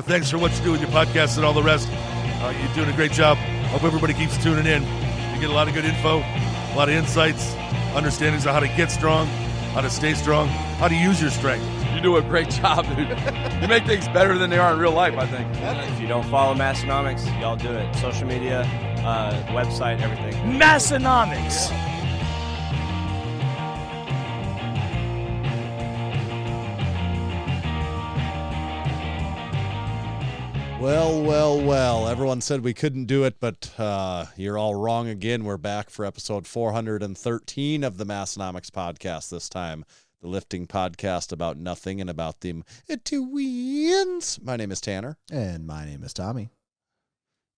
thanks for what you do with your podcast and all the rest. You're doing a great job. Hope everybody keeps tuning in. You get a lot of good info, a lot of insights, understandings of how to get strong, how to stay strong, how to use your strength. You do a great job, dude. You make things better than they are in real life, I think. If you don't follow Massenomics, y'all do it. Social media, website, everything. Massenomics. Well. Everyone said we couldn't do it, but you're all wrong again. We're back for episode 413 of the Massenomics podcast this time. The lifting podcast about nothing and about them twins. My name is Tanner. And my name is Tommy.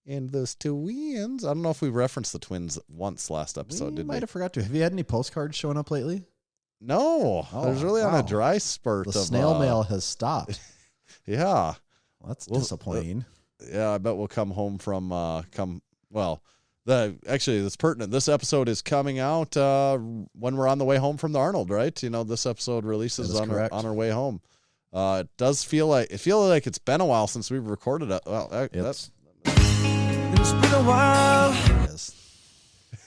And those twins. I don't know if we referenced the twins once last episode, did we? Might have forgot to. Have you had any postcards showing up lately? No. There's really on a dry spurt. The snail mail has stopped. Yeah. Well, that's disappointing. Yeah, I bet we'll come home from that's pertinent. This episode is coming out when we're on the way home from the Arnold, right? This episode releases on our way home. It does feel like it's been a while since we've recorded it. Well, it's been a while. Yes.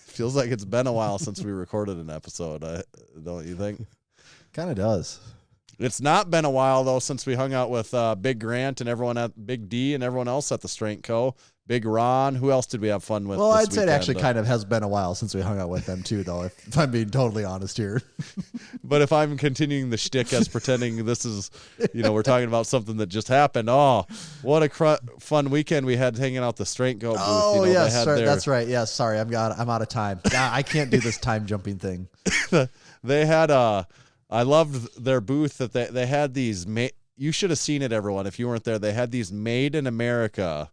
Feels like it's been a while since we recorded an episode, don't you think? Kind of does. It's not been a while, though, since we hung out with Big Grant and everyone at Big D and everyone else at the Strength Co. Big Ron. Who else did we have fun with? Well, I'd say it actually kind of has been a while since we hung out with them, too, though, if I'm being totally honest here. But if I'm continuing the shtick as pretending this is, we're talking about something that just happened. Oh, what a fun weekend we had hanging out the Strength Co. booth. Oh, yes, that's right. Yes, sorry, I'm out of time. I can't do this time jumping thing. They had I loved their booth that they had these. You should have seen it, everyone. If you weren't there, they had these made in America,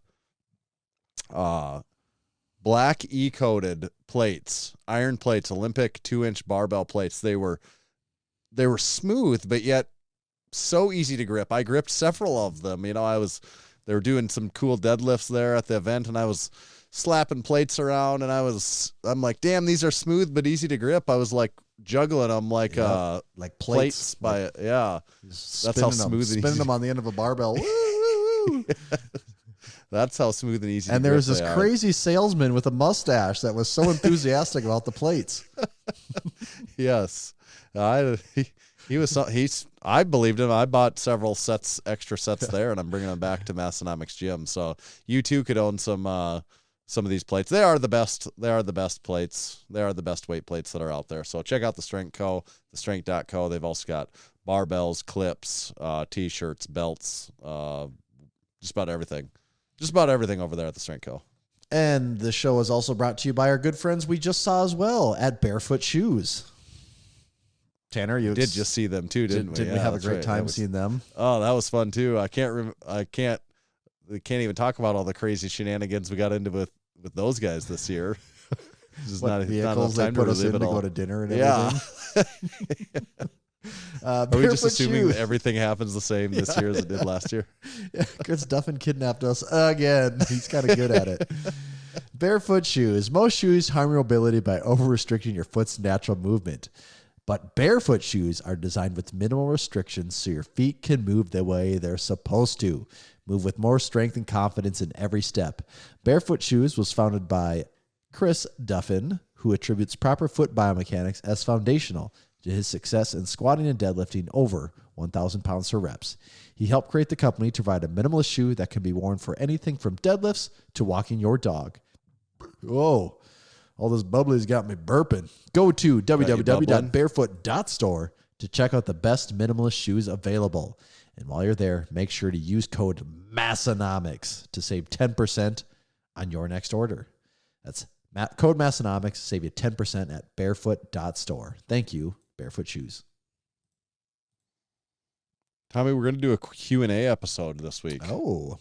black E-coated plates, iron plates, Olympic 2-inch barbell plates. They were smooth, but yet so easy to grip. I gripped several of them. They were doing some cool deadlifts there at the event, and I was slapping plates around, and I'm like, damn, these are smooth but easy to grip. I was like juggling them like plates by it. Yeah, that's how smooth and spinning easy. them on the end of a barbell. That's how smooth and easy. And there was this crazy salesman with a mustache that was so enthusiastic about the plates. Yes, I believed him. I bought several extra sets there, and I'm bringing them back to Massenomics Gym. So you too could own some of these plates. They are the best. They are the best plates. They are the best weight plates that are out there. So check out the Strength Co., the Strength.co. They've also got barbells, clips, T-shirts, belts, just about everything. Just about everything over there at the Strength Co. And the show is also brought to you by our good friends we just saw as well at Bearfoot Shoes. Tanner, you did just see them too, didn't we? Didn't we have a great time seeing them? Oh, that was fun too. We can't even talk about all the crazy shenanigans we got into with those guys this year. Just what vehicles they put us in to go to dinner and everything. Are we just assuming that everything happens the same this year as it did last year? Yeah, Chris Duffin kidnapped us again. He's kind of good at it. Bearfoot Shoes. Most shoes harm your mobility by over-restricting your foot's natural movement. But Bearfoot Shoes are designed with minimal restrictions so your feet can move the way they're supposed to. Move with more strength and confidence in every step. Bearfoot Shoes was founded by Chris Duffin, who attributes proper foot biomechanics as foundational to his success in squatting and deadlifting over 1,000 pounds for reps. He helped create the company to provide a minimalist shoe that can be worn for anything from deadlifts to walking your dog. Whoa, all this bubbly's got me burping. Go to www.barefoot.store to check out the best minimalist shoes available. And while you're there, make sure to use code Massenomics to save 10% on your next order. That's code Massenomics, save you 10% at barefoot.store. Thank you, Bearfoot Shoes. Tommy, we're going to do a Q&A episode this week. Oh.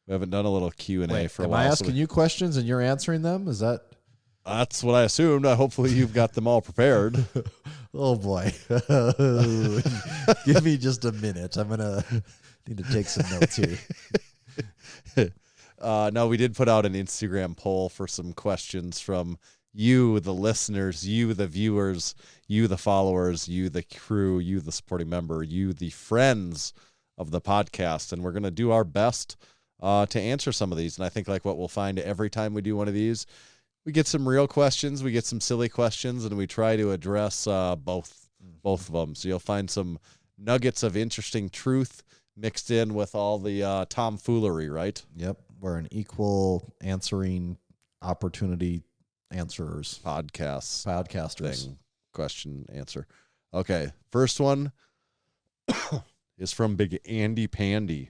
We haven't done a little Q&A for a while. Am I asking you questions and you're answering them? Is that... That's what I assumed. Hopefully you've got them all prepared. Oh, boy. Give me just a minute. I'm going to need to take some notes here. No, we did put out an Instagram poll for some questions from you, the listeners, you, the viewers, you, the followers, you, the crew, you, the supporting member, you, the friends of the podcast, and we're going to do our best to answer some of these. And I think like what we'll find every time we do one of these, we get some real questions, we get some silly questions, and we try to address both of them. So you'll find some nuggets of interesting truth mixed in with all the tomfoolery, right? Yep. We're an equal answering opportunity answerers. Podcasters. Thing. Question, answer. Okay. First one is from Big Andy Pandy.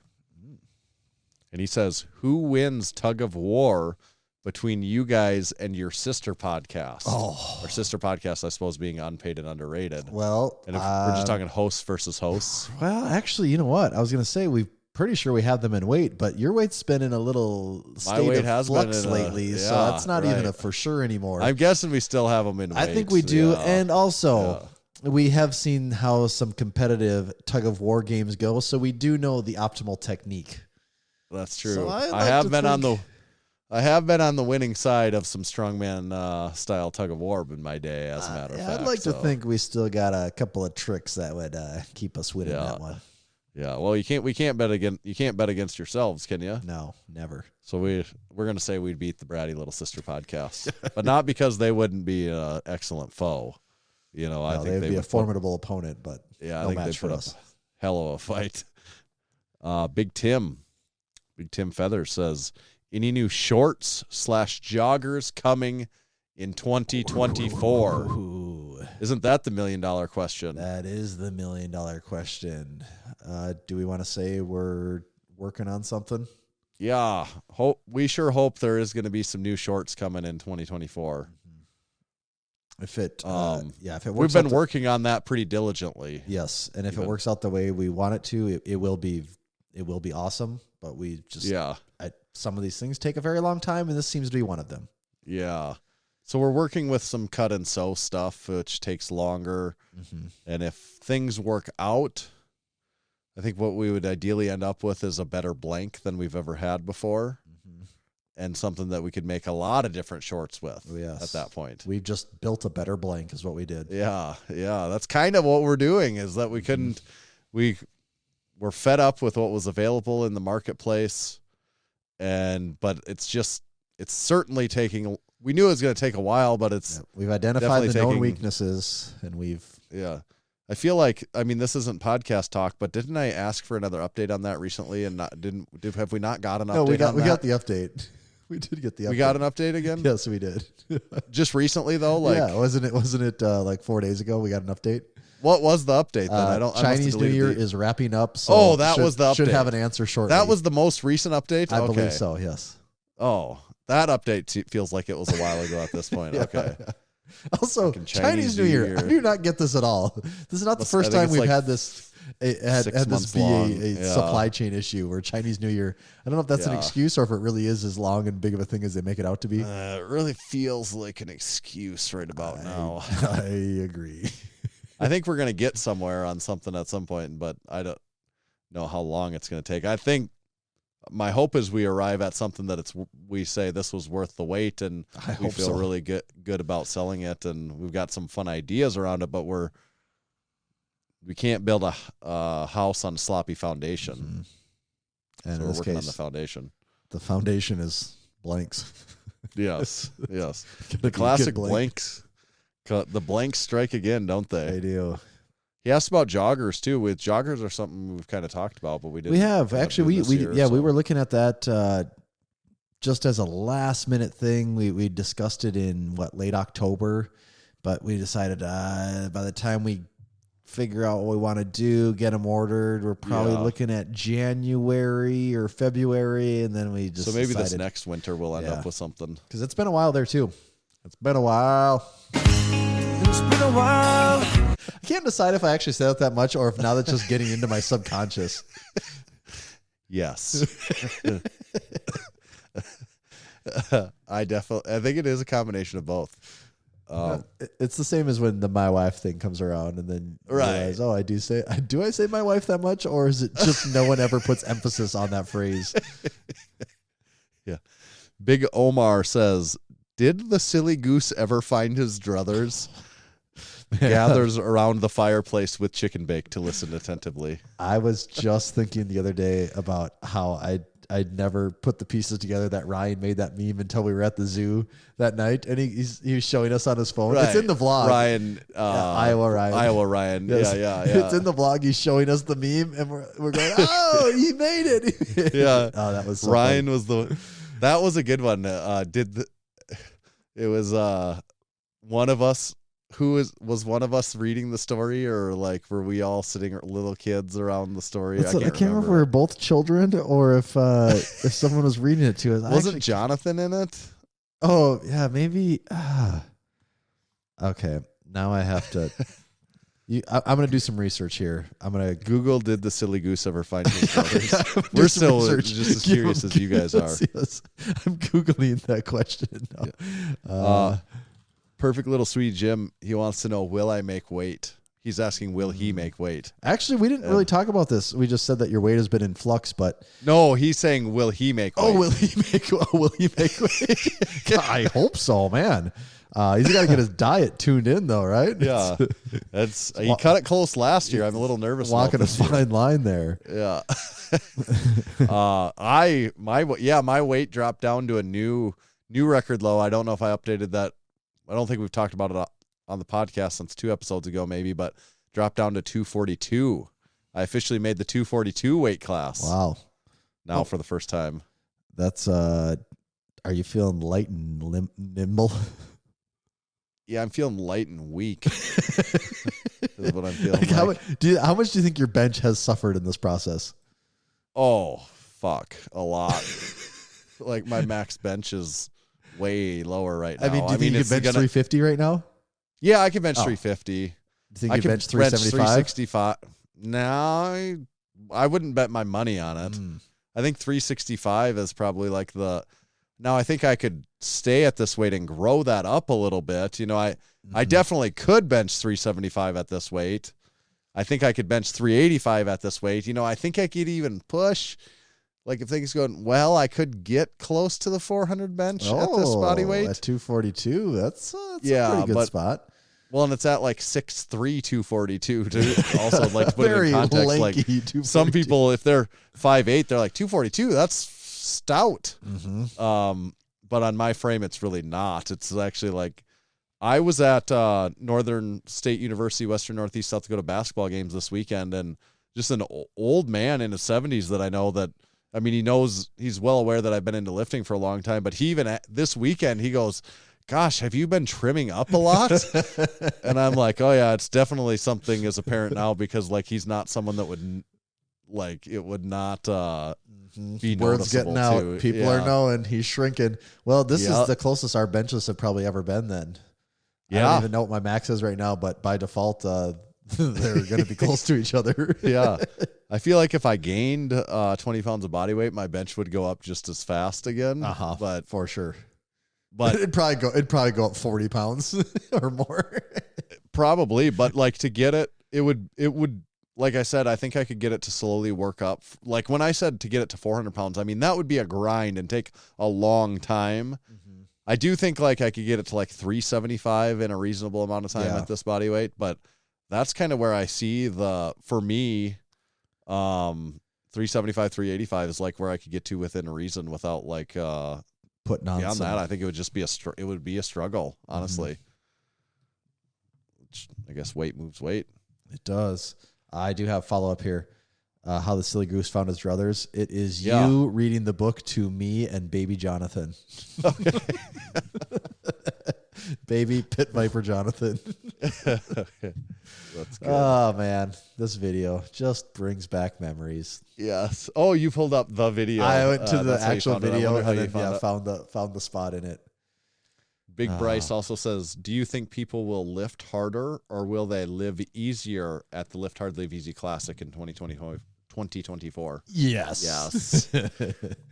And he says, who wins tug of war between you guys and your sister podcast? Oh. Our sister podcast, I suppose, being unpaid and underrated. Well, And if we're just talking hosts versus hosts. well, actually, you know what? I was going to say we're pretty sure we have them in weight, but your weight's been in a little state weight of has flux been in lately, a- so yeah, that's not even a for sure anymore. I'm guessing we still have them in weight. I think we do, Yeah. and also we have seen how some competitive tug of war games go, so we do know the optimal technique. That's true. So I'd I like have to been think- I have been on the winning side of some strongman style tug of war in my day, as a matter of fact. I'd like to so. think we still got a couple of tricks that would keep us winning Yeah. that one. Yeah, well, we can't bet against yourselves, can you? No, never. So we're gonna say we'd beat the Bratty Little Sister podcast, but not because they wouldn't be an excellent foe. You know, I No, think they'd be a would formidable opponent, but Yeah, no I think they match put for up us. a hell of a fight. Big Tim Feather says, any new shorts / joggers coming in 2024? Ooh, Isn't that the $1 million question? that is the $1 million question. Do we want to say we're working on something? Yeah, we sure hope there is going to be some new shorts coming in 2024. If it, if it We've works, been out the- working on that pretty diligently. Yes, and if Even- it works out the way we want it to, it will be awesome. But we just some of these things take a very long time, and this seems to be one of them. Yeah. So we're working with some cut and sew stuff, which takes longer. Mm-hmm. And if things work out, I think what we would ideally end up with is a better blank than we've ever had before, and something that we could make a lot of different shorts with at that point. We've just built a better blank is what we did. Yeah. That's kind of what we're doing, is that we couldn't, we're fed up with what was available in the marketplace. But it's certainly taking, we knew it was going to take a while, but it's, We've identified the definitely known taking- weaknesses, and we've I feel like, I mean, this isn't podcast talk, but didn't I ask for another update on that recently? And have we not got an update? no, we got on that? the update. We did get the update. We got an update again? Yes, we did. Just recently though? Wasn't it like 4 days ago we got an update? What was the update then? I must have Chinese New deleted Year the- is wrapping up. So that was the Should update. have an answer shortly. That was the most recent update? I Okay. believe so. Yes. Oh, that update feels like it was a while ago at this point. Okay. Also, Fucking Chinese New Year. I do not get this at all. This is not the I first think time it's we've like had this. Had 6 this months be long. a Yeah. supply chain issue where Chinese New Year. I don't know if that's an Yeah. excuse or if it really is as long and big of a thing as they make it out to be. It really feels like an excuse right about now. I agree. I think we're going to get somewhere on something at some point, but I don't know how long it's going to take. I think my hope is we arrive at something that we say this was worth the wait, and I we hope feel so. really good about selling it, and we've got some fun ideas around it, but we can't build a house on a sloppy foundation. Mm-hmm. And So in we're this working on case, the foundation. the foundation is blanks. Yes. Gotta The be classic good blank. blanks. The blanks strike again, don't they? They do. He asked about joggers too. With joggers are something we've kind of talked about, but we didn't. We have end up actually. doing We this year, we so. were looking at that just as a last minute thing. We discussed it in late October, but we decided by the time we figure out what we want to do, get them ordered, we're probably Yeah. looking at January or February, and then we just So maybe this decided, next winter we'll end Yeah. up with something. because it's been a while there too. It's been a while. It's been a while. I can't decide if I actually said it that much or if now that's just getting into my subconscious. Yes. I think it is a combination of both. It's the same as when the my wife thing comes around, and then you Right. realize, oh, do I say my wife that much, or is it just no one ever puts emphasis on that phrase? Yeah. Big Omar says, "Did the silly goose ever find his druthers?" gathers around the fireplace with chicken bake to listen attentively. I was just thinking the other day about how I'd never put the pieces together that Ryan made that meme until we were at the zoo that night, and he was showing us on his phone. Right. It's in the vlog. Ryan, Iowa Ryan. Yes. Yeah. It's in the vlog. He's showing us the meme, and we're going, oh, he made it. Yeah. Oh, that was so Ryan funny. that was a good one. It was one of us. Who was one of us reading the story, or like were we all sitting little kids around the story? I can't remember if we were both children or if someone was reading it to us. Wasn't Jonathan in it? Oh yeah, maybe. Okay, now I have to. I'm going to do some research here. I'm going to Google, did the silly goose ever find his brothers? We're still just as curious as you guys are. Yes. I'm Googling that question now. Perfect little sweet Jim. He wants to know, will I make weight? He's asking, will he make weight? Actually, we didn't really talk about this. We just said that your weight has been in flux, but no, he's saying, will he make weight? Will he make weight? I hope so, man. He's got to get his diet tuned in, though, right? Yeah, he cut it close last year. I'm a little nervous. Walking a fine line there. Yeah. My weight dropped down to a new record low. I don't know if I updated that. I don't think we've talked about it on the podcast since 2 episodes ago, maybe, but dropped down to 242. I officially made the 242 weight class. Wow. Now for the first time. That's, are you feeling light and nimble? Yeah, I'm feeling light and weak. Is what I'm feeling How much do you think your bench has suffered in this process? Oh, fuck. A lot. Like my max bench is way lower right now. I mean, do you think you can bench 350 right now? Yeah, I can bench 350. Do you think you can bench 375? 365. No, I wouldn't bet my money on it. I think 365 is probably like now I think I could stay at this weight and grow that up a little bit. You know, I definitely could bench 375 at this weight. I think I could bench 385 at this weight. You know, I think I could even push. Like if things going well, I could get close to the 400 bench at this body weight. At 242, that's a pretty good spot. Well, and it's at like 6'3", 242 too. Also, like to put it in context, like some people, if they're 5'8", they're like 242. That's stout. But on my frame, it's really not. It's actually like I was at Northern State University, Western Northeast, South Dakota basketball games this weekend, and just an old man in his 70s that I know that. I mean, he's well aware that I've been into lifting for a long time, but he even this weekend, he goes, gosh, have you been trimming up a lot? And I'm like, oh yeah, it's definitely something as a parent now, because like, he's not someone that would it would not be words getting out. Too. People are knowing he's shrinking. Well, this is the closest our benches have probably ever been then. Yeah. I don't even know what my max is right now, but by default, they're going to be close to each other. Yeah. I feel like if I gained 20 pounds of body weight, my bench would go up just as fast again. But for sure. But it'd probably go up 40 pounds or more. Probably, but like to get it would like I said, I think I could get it to slowly work up. Like when I said to get it to 400 pounds, I mean, that would be a grind and take a long time. I do think like I could get it to like 375 in a reasonable amount of time at this body weight, but that's kind of where I see for me, 375, 385 is like where I could get to within reason without like, putting on beyond that. I think it would just be a struggle, honestly. Which I guess weight moves weight. It does. I do have follow up here. How the Silly Goose Found His Druthers. It is you reading the book to me and baby Jonathan. Okay. Baby Pit Viper Jonathan. That's good. Oh man, this video just brings back memories. Yes. Oh, you pulled up the video. I went to the actual video and then found found the spot in it. Big Bryce also says, do you think people will lift harder or will they live easier at the Lift Hard, Live Easy Classic in 2024? Yes. Yes.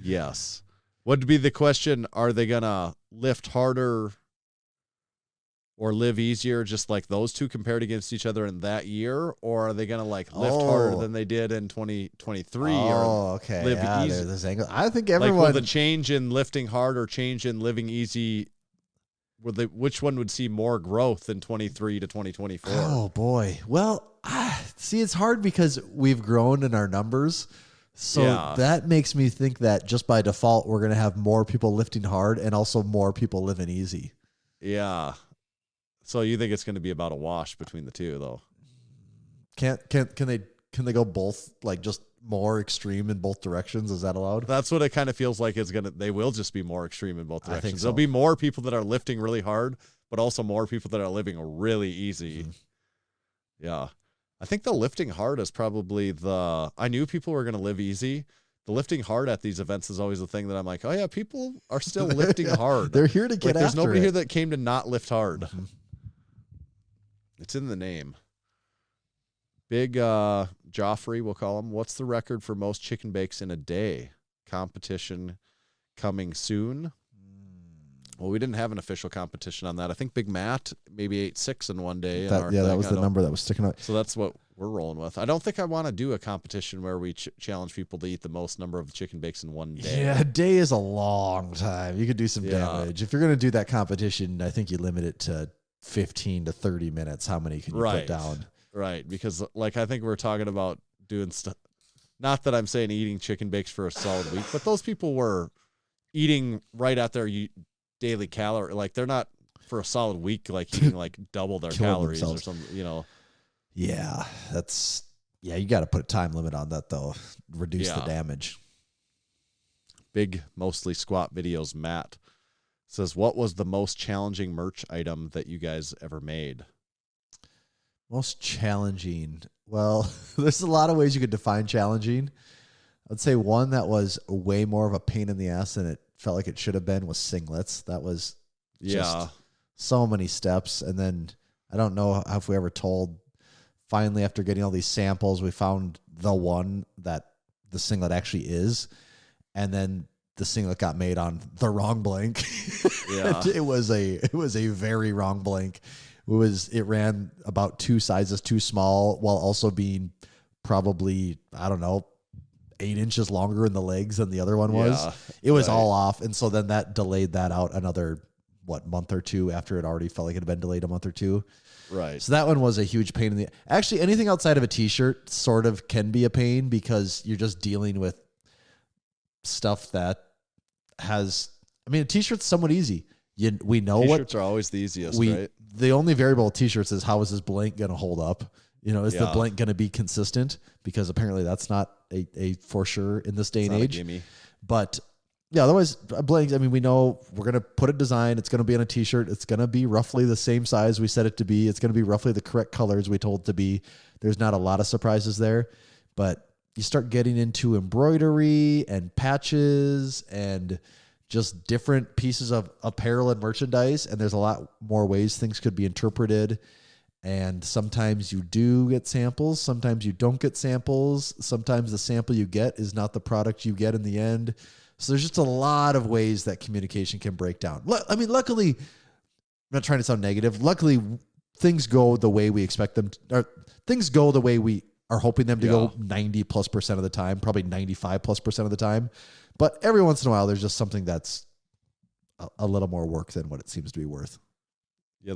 Yes. What would be the question? Are they going to lift harder or live easier, just like those two compared against each other in that year? Or are they going to like lift harder than they did in 2023? Okay. Live easy? There's this angle. I think everyone. Like, will the change in lifting hard or change in living easy which one would see more growth in 23 to 2024? Oh boy. Well, see, it's hard because we've grown in our numbers. So that makes me think that just by default, we're going to have more people lifting hard and also more people living easy. Yeah. So you think it's going to be about a wash between the two, though? Can they go both, like just more extreme in both directions? Is that allowed? That's what it kind of feels like. They will just be more extreme in both directions. I think so. There'll be more people that are lifting really hard, but also more people that are living really easy. Yeah. I think the lifting hard is probably I knew people were going to live easy. The lifting hard at these events is always the thing that I'm like, oh yeah, people are still lifting hard. They're here to get There's nobody it. here that came to not lift hard. It's in the name. Big Joffrey, we'll call him. What's the record for most chicken bakes in a day? Competition coming soon. Well, we didn't have an official competition on that. I think Big Matt maybe ate 6 in one day. That was the number that was sticking out. So that's what we're rolling with. I don't think I want to do a competition where we challenge people to eat the most number of chicken bakes in one day. Yeah, a day is a long time. You could do some damage. If you're going to do that competition, I think you limit it to 15 to 30 minutes. How many can you put down? Right, because like I think we're talking about doing stuff. Not that I'm saying eating chicken bakes for a solid week, but those people were eating right at their daily calorie. Like they're not for a solid week, like eating like double their calories themselves. Or something. You know. Yeah, you got to put a time limit on that though. Reduce the damage. Big, mostly squat videos. Matt says, "What was the most challenging merch item that you guys ever made?" Most challenging. Well, there's a lot of ways you could define challenging. I'd say one that was way more of a pain in the ass than it felt like it should have been was singlets. That was just so many steps. And then I don't know if we ever told, finally, after getting all these samples, we found the one that the singlet actually is. And then the singlet got made on the wrong blank. Yeah. It was a very wrong blank. It ran about 2 sizes too small while also being probably, I don't know, 8 inches longer in the legs than the other one was. It was all off. And so then that delayed that out another, month or two after it already felt like it had been delayed a month or two. Right. So that one was a huge pain in the, actually anything outside of a t-shirt sort of can be a pain because you're just dealing with stuff that a t-shirt's somewhat easy. We know t-shirts are always the easiest, right? The only variable with t-shirts is how is this blank going to hold up? Is the blank going to be consistent? Because apparently that's not a for sure in this day and age. But yeah, otherwise blanks. I mean, we know we're going to put a design. It's going to be on a t-shirt. It's going to be roughly the same size we set it to be. It's going to be roughly the correct colors we told it to be. There's not a lot of surprises there, but you start getting into embroidery and patches and just different pieces of apparel and merchandise. And there's a lot more ways things could be interpreted. And sometimes you do get samples. Sometimes you don't get samples. Sometimes the sample you get is not the product you get in the end. So there's just a lot of ways that communication can break down. I mean, luckily, I'm not trying to sound negative. Luckily, things go the way we expect them to, or things go the way we are hoping them to go 90+% of the time, probably 95+% of the time. But every once in a while, there's just something that's a little more work than what it seems to be worth. Yeah,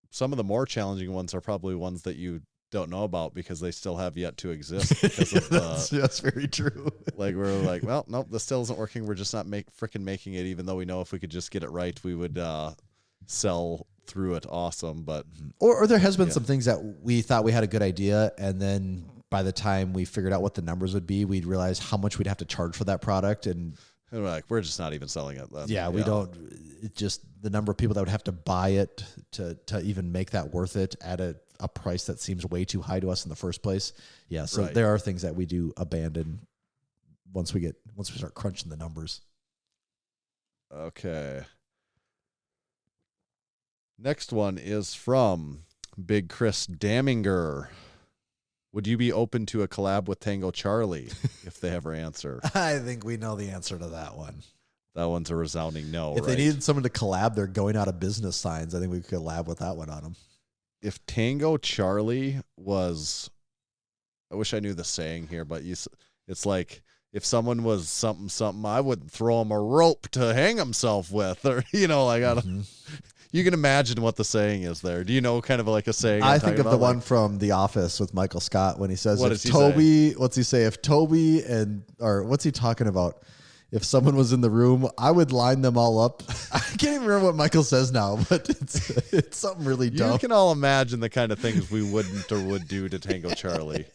some of the more challenging ones are probably ones that you don't know about because they still have yet to exist. Because of that's very true. Like we're like, well, nope, this still isn't working. We're just not making it, even though we know if we could just get it right, we would sell through it awesome. But or there has been some things that we thought we had a good idea, and then by the time we figured out what the numbers would be, we'd realize how much we'd have to charge for that product. And we're like, we're just not even selling it then. Yeah, we don't. It just the number of people that would have to buy it to even make that worth it at a price that seems way too high to us in the first place. Yeah, so there are things that we do abandon once we start crunching the numbers. Okay. Next one is from Big Chris Daminger. Would you be open to a collab with Tango Charlie if they ever answer? I think we know the answer to that one. That one's a resounding no. If they needed someone to collab, they're going out of business signs. I think we could collab with that one on them. If Tango Charlie was, I wish I knew the saying here, but it's like if someone was something, I wouldn't throw him a rope to hang himself with, or like I don't. You can imagine what the saying is there. Do you know kind of like a saying? I think of the one from The Office with Michael Scott when he says, What if does he Toby, what's he say? If Toby or what's he talking about? If someone was in the room, I would line them all up. I can't even remember what Michael says now, but it's something really dumb. You can all imagine the kind of things we wouldn't or would do to Tango Charlie.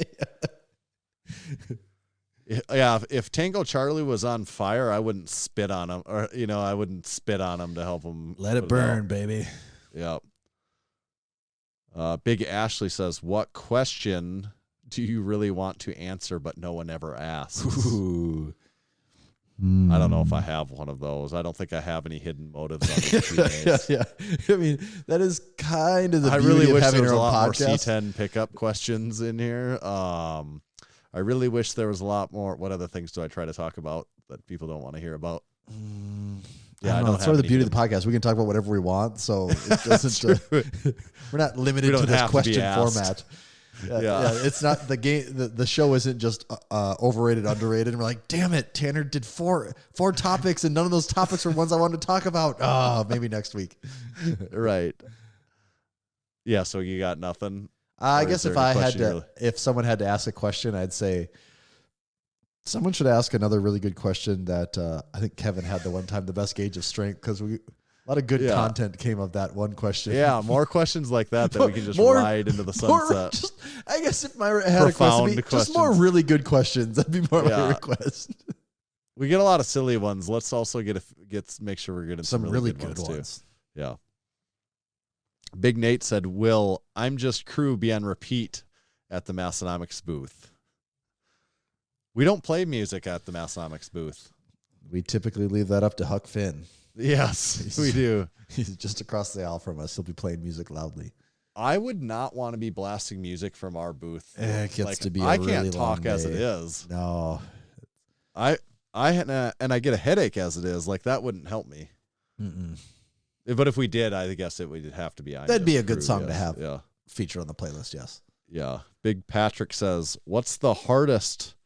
Yeah, if Tango Charlie was on fire, I wouldn't spit on him, or I wouldn't spit on him to help him. Let it burn, baby. Yep. Big Ashley says, "What question do you really want to answer, but no one ever asks?" Ooh. I don't know if I have one of those. I don't think I have any hidden motives on these 2 days. Yeah. I mean, that is kind of the I beauty really of wish having there was our a own lot more podcast. C10 pickup questions in here. I really wish there was a lot more. What other things do I try to talk about that people don't want to hear about? Yeah, I don't know. It's sort of the beauty of the podcast. We can talk about whatever we want, so it doesn't. We're not limited to this question format. Yeah, it's not the game. The show isn't just overrated, underrated. And we're like, damn it, Tanner did four topics, and none of those topics were ones I wanted to talk about. Oh, maybe next week. Right. Yeah. So you got nothing. I guess if someone had to ask a question, I'd say someone should ask another really good question that I think Kevin had the one time, the best gauge of strength, because a lot of good content came of that one question. Yeah, more questions like that we can just ride into the sunset. I guess if I had a question, just more really good questions. That'd be more my request. We get a lot of silly ones. Let's also make sure we're getting some really good ones too. Yeah. Big Nate said, "Will I'm Just Crew be on repeat at the Massenomics booth?" We don't play music at the Massenomics booth. We typically leave that up to Huck Finn. Yes, we do. He's just across the aisle from us. He'll be playing music loudly. I would not want to be blasting music from our booth. It gets to be I really can't talk long as day. it is. No. I get a headache as it is. Like, that wouldn't help me. Mm-mm. But if we did, I guess it would have to be. That'd be a good song to have. Yeah. Feature on the playlist. Yes. Yeah. Big Patrick says, "What's the hardest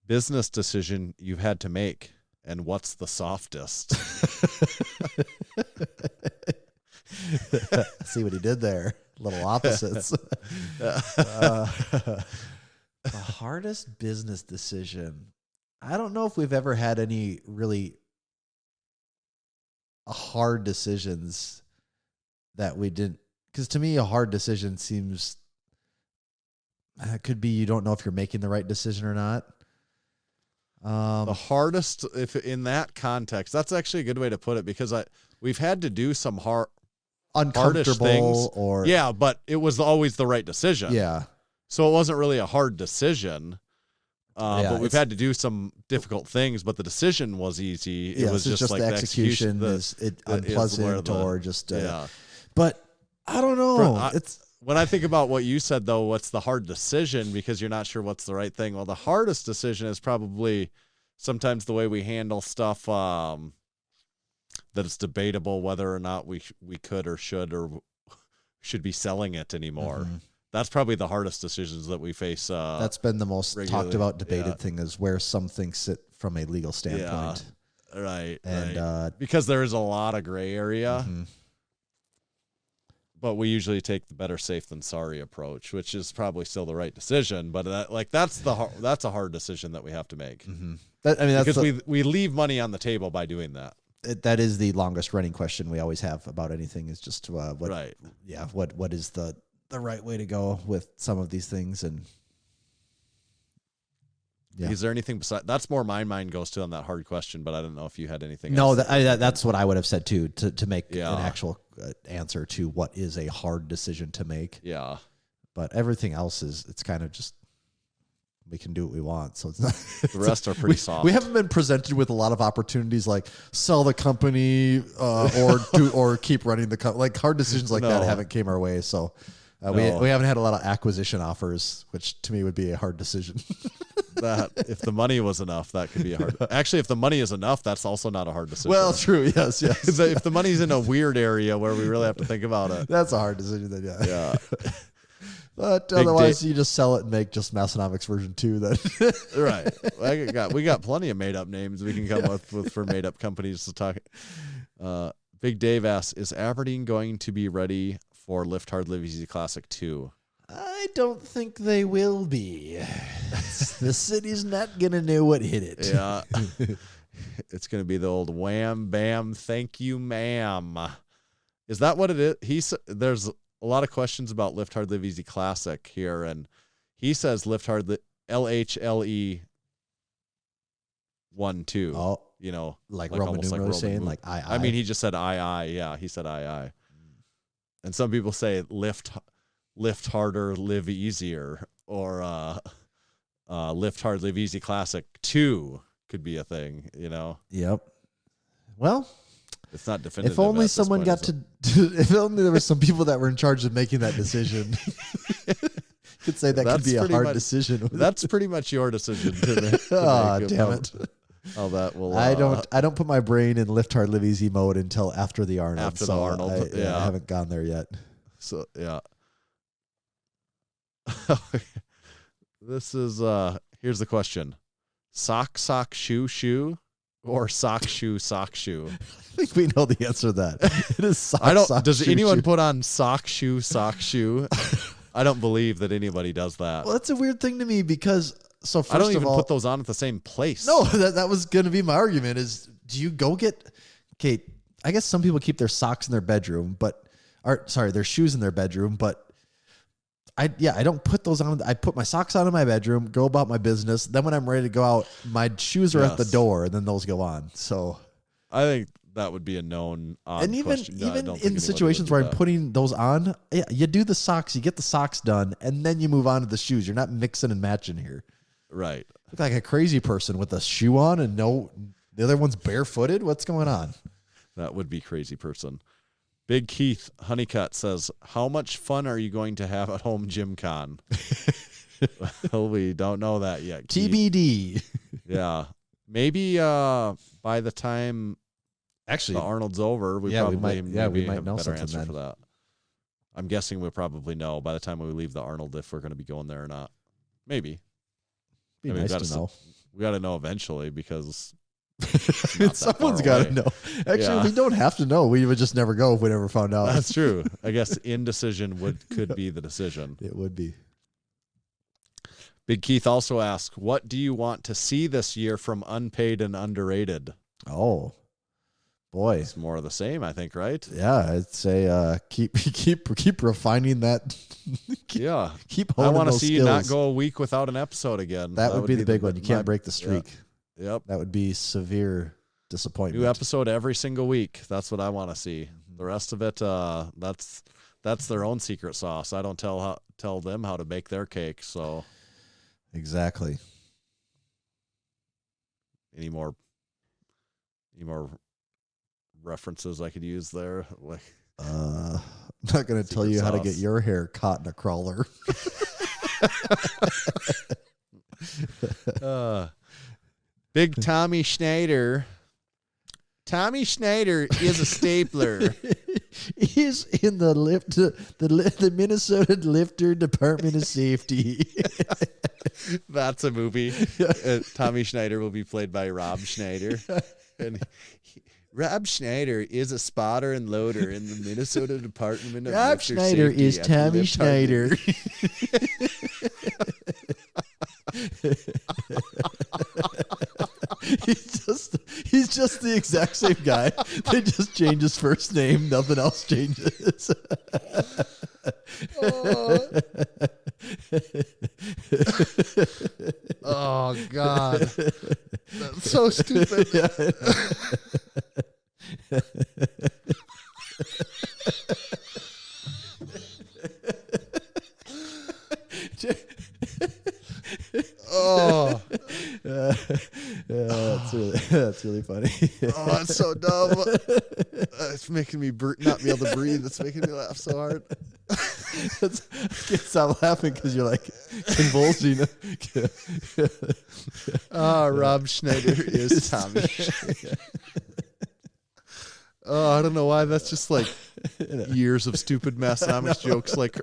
business decision you've had to make, and what's the softest?" See what he did there. Little opposites. The hardest business decision. I don't know if we've ever had any really hard decisions that we didn't. Because to me, a hard decision seems. It could be you don't know if you're making the right decision or not. The hardest, if in that context, that's actually a good way to put it, because we've had to do some uncomfortable things, or but it was always the right decision. Yeah, so it wasn't really a hard decision. But we've had to do some difficult things, but the decision was easy. It was just like the the execution is unpleasant or just. But I don't know. When I think about what you said, though, what's the hard decision, because you're not sure what's the right thing. Well, the hardest decision is probably sometimes the way we handle stuff that it's debatable whether or not we could or should be selling it anymore. Mm-hmm. That's probably the hardest decisions that we face. That's been the most talked about, debated thing, is where some things sit from a legal standpoint. Yeah, right. And because there is a lot of gray area. Mm-hmm. But we usually take the better safe than sorry approach, which is probably still the right decision. But that's a hard decision that we have to make. Mm-hmm. Because we leave money on the table by doing that. That is the longest running question we always have about anything, is just what is the right way to go with some of these things. And is there anything besides that's more my mind goes to on that hard question, but I don't know if you had anything no else. That's what I would have said too, to make an actual answer to what is a hard decision to make. But everything else it's kind of just we can do what we want, so it's not. The rest are pretty soft. We haven't been presented with a lot of opportunities like sell the company or keep running the company. Like hard decisions like that haven't came our way. So we haven't had a lot of acquisition offers, which to me would be a hard decision. That if the money was enough, that could be a hard. Actually, if the money is enough, that's also not a hard decision. Well, true. Yes. If the money's in a weird area where we really have to think about it, that's a hard decision. Then, yeah. But Big otherwise, you just sell it and make just Massenomics version 2 then. Right. We got plenty of made up names we can come up with for made up companies to talk. Big Dave asks, is Aberdeen going to be ready for Lift Hard Live Easy Classic 2? I don't think they will be. The city's not going to know what hit it. Yeah. It's going to be the old wham, bam, thank you, ma'am. Is that what it is? There's a lot of questions about Lift Hard Live Easy Classic here, and he says Lift Hard LHLE 1-2. Oh, you know, like Roman numerals saying, like I. I mean, he just said I. Yeah, he said I. And some people say lift harder, live easier, or Lift Hard Live Easy Classic 2 could be a thing, you know. Yep. Well, it's not definitive. If only someone got to if only there were some people that were in charge of making that decision. Could say that could be a hard decision. That's pretty much your decision to make. Oh, damn it. How that will. I don't put my brain in Lift Hard Live Easy mode until after the Arnold. After the Arnold. I haven't gone there yet. So yeah. This is here's the question. Sock, shoe, or sock, shoe? I think we know the answer to that. It is sock, does shoe, anyone shoe. put on sock, shoe? I don't believe that anybody does that. Well, that's a weird thing to me because first I don't even of all, put those on at the same place. No, that was going to be my argument is, do you go get, okay, I guess some people keep their socks in their bedroom, their shoes in their bedroom, but I don't put those on. I put my socks on in my bedroom, go about my business. Then when I'm ready to go out, my shoes are at the door, and then those go on. So I think that would be a known and even question. in situations where I'm putting those on, you do the socks, you get the socks done, and then you move on to the shoes. You're not mixing and matching here. Right. Look like a crazy person with a shoe on and the other one's barefooted. What's going on? That would be crazy person. Big Keith Honeycutt says, how much fun are you going to have at home Gym Con? Well, we don't know that yet, Keith. TBD. Yeah. Maybe by the time the Arnold's over, we might have know a better something answer then. for that. I'm guessing we'll probably know by the time we leave the Arnold if we're going to be going there or not. Maybe. Be nice to know. We got to know eventually because someone's got to know. Actually, we don't have to know. We would just never go if we never found out. That's true. I guess indecision could be the decision. It would be. Big Keith also asks, what do you want to see this year from Unpaid and Underrated? Oh, boy. It's more of the same, I think, right? Yeah, I'd say keep refining that. Keep honing I want to those see skills. you not go a week without an episode again. That would be the big one. You can't break the streak. Yeah. Yep. That would be severe disappointment. New episode every single week. That's what I want to see. The rest of it, that's their own secret sauce. I don't tell them how to bake their cake. So exactly. Any more references I could use there? Like, I'm not going to tell you how to get your hair caught in a crawler. Big Tommy Schneider. Tommy Schneider is a stapler. He's in the Minnesota Lifter Department of Safety. That's a movie. Tommy Schneider will be played by Rob Schneider. And Rob Schneider is a spotter and loader in the Minnesota Department of Rob Lifter Schneider Safety is at the Tommy Lift Hard Schneider. He's just the exact same guy. They just change his first name. Nothing else changes. Oh God, that's so stupid. Oh, that's really funny. Oh, that's so dumb. It's making me not be able to breathe. It's making me laugh so hard. I can't stop laughing because you're like convulsing. Rob Schneider is Tommy. Oh, I don't know why. That's just like years of stupid Massenomics jokes, like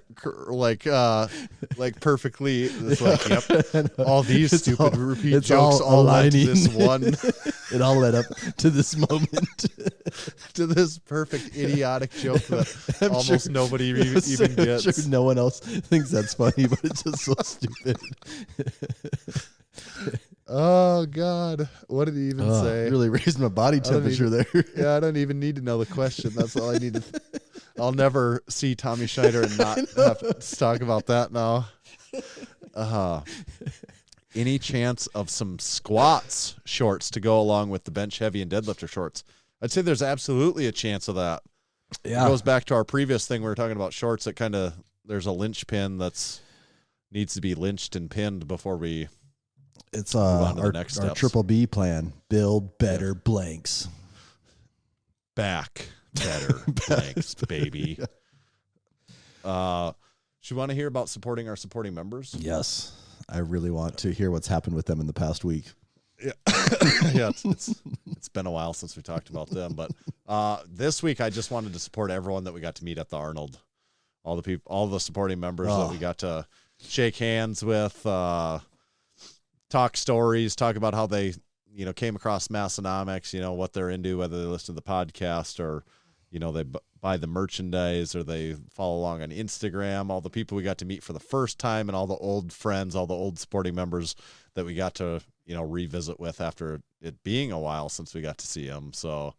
perfectly. It's like, yep, all these stupid repeat jokes all led to this one. It all led up to this moment, to this perfect idiotic joke that almost nobody even gets. Sure no one else thinks that's funny, but it's just so stupid. Oh God, what did he even say? Really raised my body temperature there. Yeah, I don't even need to know the question. That's all I need to. I'll never see Tommy Schneider and not have to talk about that now. Any chance of some squats shorts to go along with the bench heavy and deadlifter shorts? I'd say there's absolutely a chance of that. Yeah, it goes back to our previous thing. We were talking about shorts. That kind of there's a linchpin that's needs to be lynched and pinned before we. It's our triple B plan. Build better blanks. Back better blanks, baby. Should you want to hear about supporting our supporting members? Yes. I really want to hear what's happened with them in the past week. Yeah. Yeah, it's been a while since we talked about them, but this week I just wanted to support everyone that we got to meet at the Arnold. All the people, all the supporting members that we got to shake hands with, talk stories, talk about how they, came across Massenomics, what they're into, whether they listen to the podcast or, they buy the merchandise or they follow along on Instagram, all the people we got to meet for the first time and all the old friends, all the old supporting members that we got to, revisit with after it being a while since we got to see them. So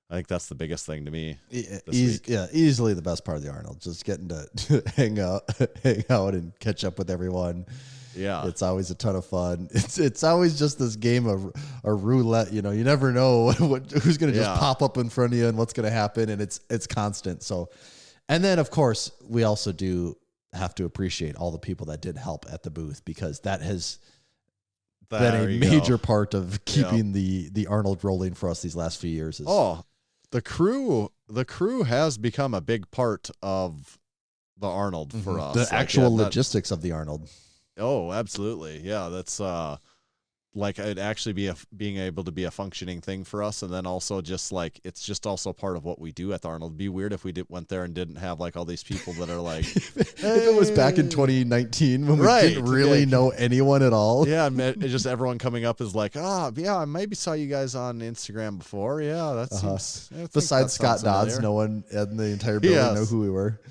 I think that's the biggest thing to me. Easily the best part of the Arnold, just getting to hang out and catch up with everyone. Yeah, it's always a ton of fun. It's always just this game of a roulette. You never know who's going to just pop up in front of you and what's going to happen, and it's constant. So, and then of course we also do have to appreciate all the people that did help at the booth, because that has been a major part of keeping the Arnold rolling for us these last few years. The crew has become a big part of the Arnold for us. The actual logistics of the Arnold. Oh, absolutely. Yeah, that's it'd actually being able to be a functioning thing for us, and then also just it's just also part of what we do at the Arnold. It'd be weird if we went there and didn't have all these people that are like, if it was back in 2019 when we didn't really know anyone at all. Yeah, just everyone coming up is like, yeah, I maybe saw you guys on Instagram before. Yeah, that seems. Besides Scott Dodds, no one in the entire building knew who we were.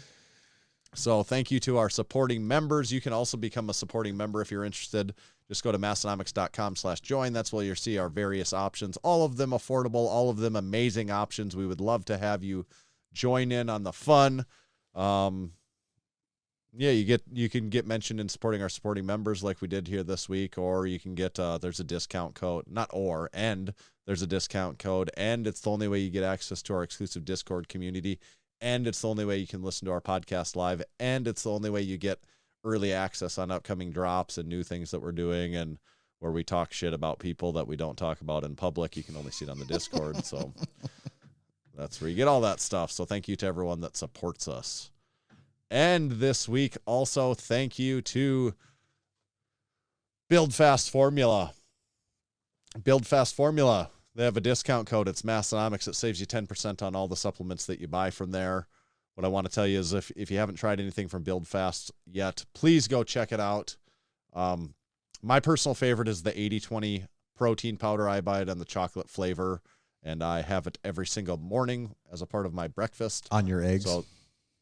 So thank you to our supporting members. You can also become a supporting member if you're interested. Just go to massenomics.com/join. That's where you'll see our various options, all of them affordable, all of them amazing options. We would love to have you join in on the fun. You can get mentioned in supporting our supporting members like we did here this week, or you can get, there's a discount code, there's a discount code, and it's the only way you get access to our exclusive Discord community. And it's the only way you can listen to our podcast live. And it's the only way you get early access on upcoming drops and new things that we're doing, and where we talk shit about people that we don't talk about in public. You can only see it on the Discord. So that's where you get all that stuff. So thank you to everyone that supports us. And this week also, thank you to Build Fast Formula. Build Fast Formula. They have a discount code. It's Massenomics. It saves you 10% on all the supplements that you buy from there. What I want to tell you is if you haven't tried anything from Build Fast yet, please go check it out. My personal favorite is the 80/20 protein powder. I buy it in the chocolate flavor, and I have it every single morning as a part of my breakfast. On your eggs? So,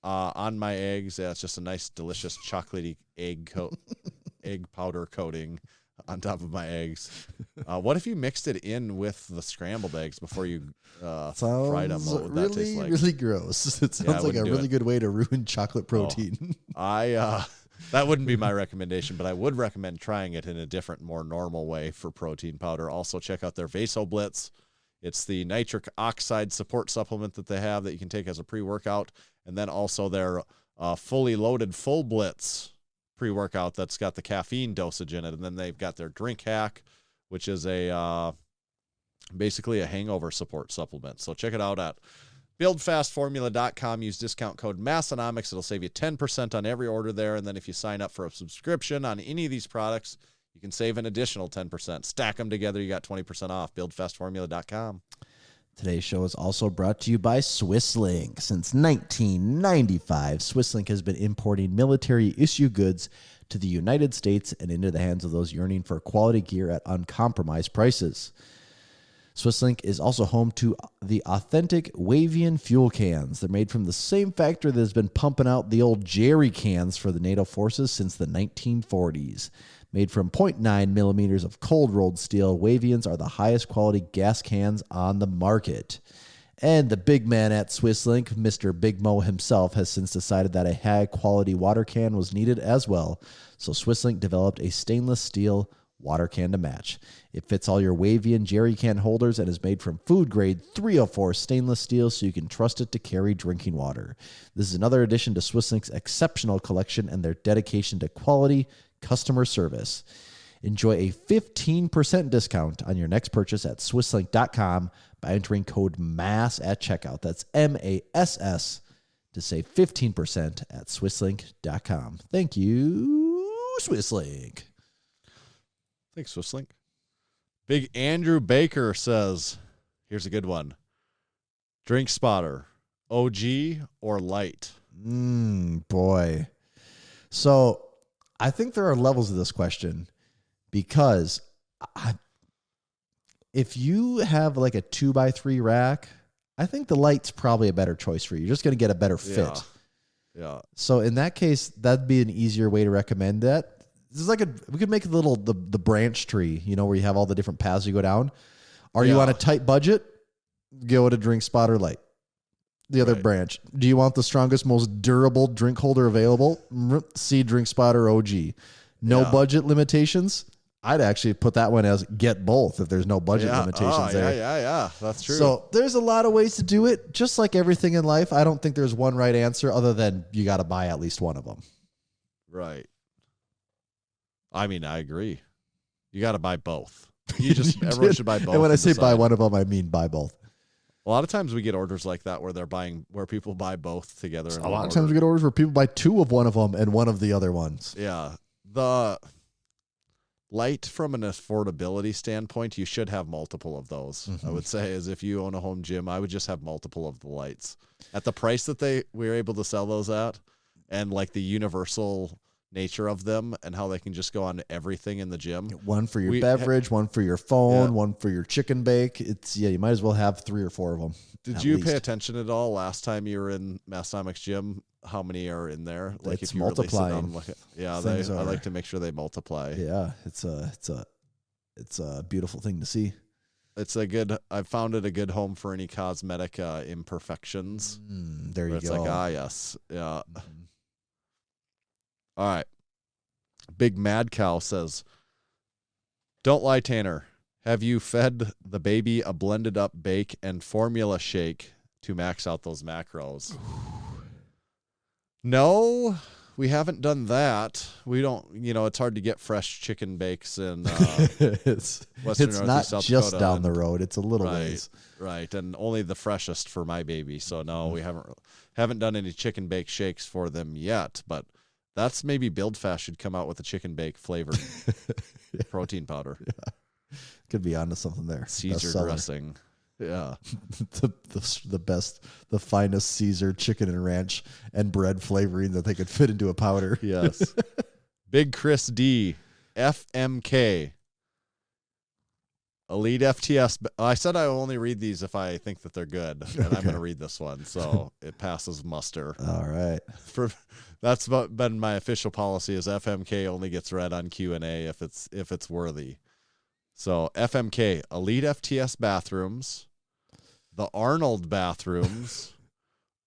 on my eggs. Yeah, it's just a nice, delicious chocolatey egg powder coating on top of my eggs. What if you mixed it in with the scrambled eggs before you fried them? What would that taste like? Really gross. It sounds like a really good way to ruin chocolate protein. That wouldn't be my recommendation, but I would recommend trying it in a different, more normal way for protein powder. Also, check out their Vaso Blitz. It's the nitric oxide support supplement that they have that you can take as a pre-workout, and then also their fully loaded Full Blitz pre-workout that's got the caffeine dosage in it. And then they've got their Drink Hack, which is basically a hangover support supplement. So check it out at buildfastformula.com. Use discount code Massenomics. It'll save you 10% on every order there. And then if you sign up for a subscription on any of these products, you can save an additional 10%. Stack them together. You got 20% off. Buildfastformula.com. Today's show is also brought to you by Swisslink. Since 1995, Swisslink has been importing military issue goods to the United States and into the hands of those yearning for quality gear at uncompromised prices. Swisslink is also home to the authentic Wavian fuel cans. They're made from the same factory that has been pumping out the old jerry cans for the NATO forces since the 1940s. Made from 0.9 millimeters of cold-rolled steel, Wavians are the highest quality gas cans on the market. And the big man at Swisslink, Mr. Big Mo himself, has since decided that a high-quality water can was needed as well. So Swisslink developed a stainless steel water can to match. It fits all your Wavian jerry can holders and is made from food-grade 304 stainless steel so you can trust it to carry drinking water. This is another addition to Swisslink's exceptional collection and their dedication to quality customer service. Enjoy a 15% discount on your next purchase at swisslink.com by entering code MASS at checkout. That's MASS to save 15% at swisslink.com. Thank you, Swisslink. Thanks, Swisslink. Big Andrew Baker says, here's a good one. Drink spotter, OG or light? Boy. So I think there are levels of this question because if you have like a 2x3 rack, I think the light's probably a better choice for you. You're just going to get a better fit. Yeah. So in that case, that'd be an easier way to recommend that. This is like we could make a little the branch tree, where you have all the different paths you go down. Are you on a tight budget? Go to drink spotter light. The other branch. Do you want the strongest, most durable drink holder available? See drink spotter OG. No budget limitations. I'd actually put that one as get both if there's no budget limitations there. Yeah. That's true. So there's a lot of ways to do it. Just like everything in life, I don't think there's one right answer other than you got to buy at least one of them. Right. I mean, I agree. You got to buy both. Everyone should buy both. And when I say buy one of them, I mean buy both. A lot of times we get orders like that where people buy both together. A lot of times we get orders where people buy two of one of them and one of the other ones. Yeah. The light, from an affordability standpoint, you should have multiple of those. I would say, as if you own a home gym, I would just have multiple of the lights at the price that we were able to sell those at, and like the universal nature of them and how they can just go on everything in the gym. One for your beverage, one for your phone, one for your chicken bake. You might as well have 3 or 4 of them. Did you pay attention at all last time you were in Massenomics gym? How many are in there? Like it's if you multiplying. I like to make sure they multiply. Yeah, it's a beautiful thing to see. I've found it a good home for any cosmetic imperfections. There you it's go. Like, yes. Yeah. All right. Big Mad Cow says, don't lie, Tanner. Have you fed the baby a blended up bake and formula shake to max out those macros? No, we haven't done that. We don't, it's hard to get fresh chicken bakes in it's not South just Dakota, down the road. It's a little ways. Right, and only the freshest for my baby. So no, we haven't done any chicken bake shakes for them yet, but that's maybe Build Fast should come out with a chicken bake flavored protein powder. Yeah. Could be onto something there. Caesar dressing. Yeah. the best, the finest Caesar chicken and ranch and bread flavoring that they could fit into a powder. Yes. Big Chris D, FMK. Elite FTS. I said I only read these if I think that they're good, and I'm going to read this one, so it passes muster. All right. That's been my official policy. Is FMK only gets read on Q&A if it's worthy. So FMK, Elite FTS bathrooms, the Arnold bathrooms,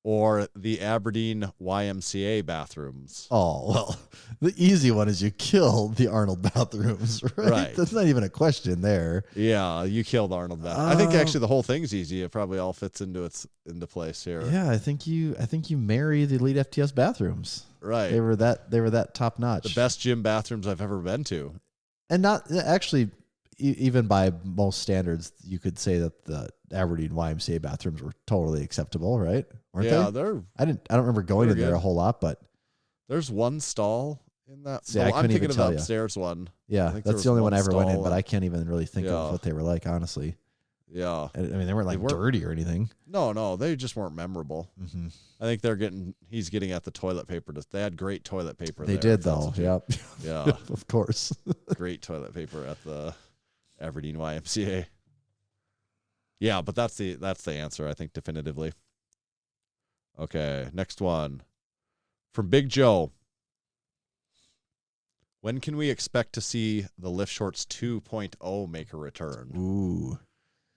or the Aberdeen YMCA bathrooms. Oh, well, the easy one is you kill the Arnold bathrooms, right? That's not even a question there. Yeah, you kill the Arnold bathroom. I think actually the whole thing's easy. It probably all fits into place here. Yeah, I think you marry the Elite FTS bathrooms. Right. They were that top notch. The best gym bathrooms I've ever been to. And not actually, even by most standards, you could say that the Aberdeen YMCA bathrooms were totally acceptable, right? Weren't they? Yeah, I don't remember going in there a whole lot, but there's one stall in that. See, I'm thinking of the upstairs one. Yeah, that's the only one I ever went in, but I can't even really think of what they were like, honestly. Yeah. I mean, they weren't like dirty or anything. No, they just weren't memorable. Mm-hmm. I think he's getting at the toilet paper. They had great toilet paper. They there did though. Yep. Yeah. Of course. Great toilet paper at the Aberdeen YMCA. Yeah, but that's the answer, I think, definitively. Okay, next one. From Big Joe. When can we expect to see the Lift Shorts 2.0 make a return? Ooh.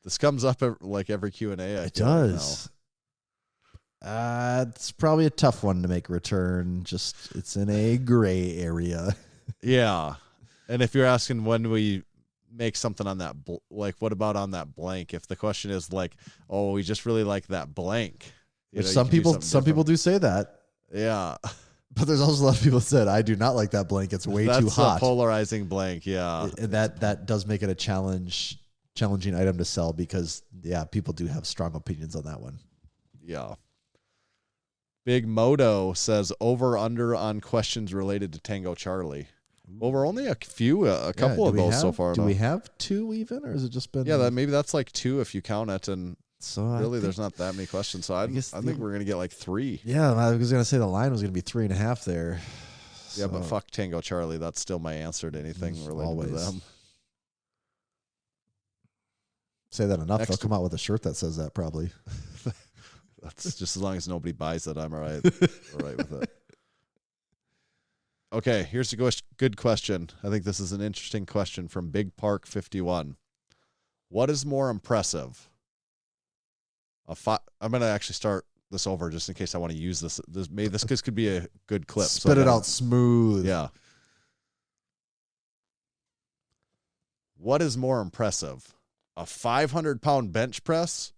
This comes up like every Q&A. It does. It's probably a tough one to make a return. Just it's in a gray area. Yeah. And if you're asking when we make something on that, like what about on that blank? If the question is like, oh, we just really like that blank. Which some people do say that. Yeah. But there's also a lot of people that said, I do not like that blank. It's way too hot. That's a polarizing blank, yeah. And that does make it a challenging item to sell because, yeah, people do have strong opinions on that one. Yeah. Big Moto says over under on questions related to Tango Charlie. Well, we're only a couple of those so far. Do we have 2 even, or has it just been? Yeah, maybe that's like 2 if you count it, and so really there's not that many questions. So I think we're gonna get like 3. Yeah, I was gonna say the line was gonna be 3.5 there. Yeah, but fuck Tango Charlie. That's still my answer to anything related to them. Say that enough, they'll come out with a shirt that says that probably. That's just as long as nobody buys it, I'm all right. All right with it. Okay, here's a good question. I think this is an interesting question from Big Park 51. What is more impressive? I'm going to actually start this over just in case I want to use this. This could be a good clip. Spit it out smooth. Yeah. What is more impressive? A 500-pound bench press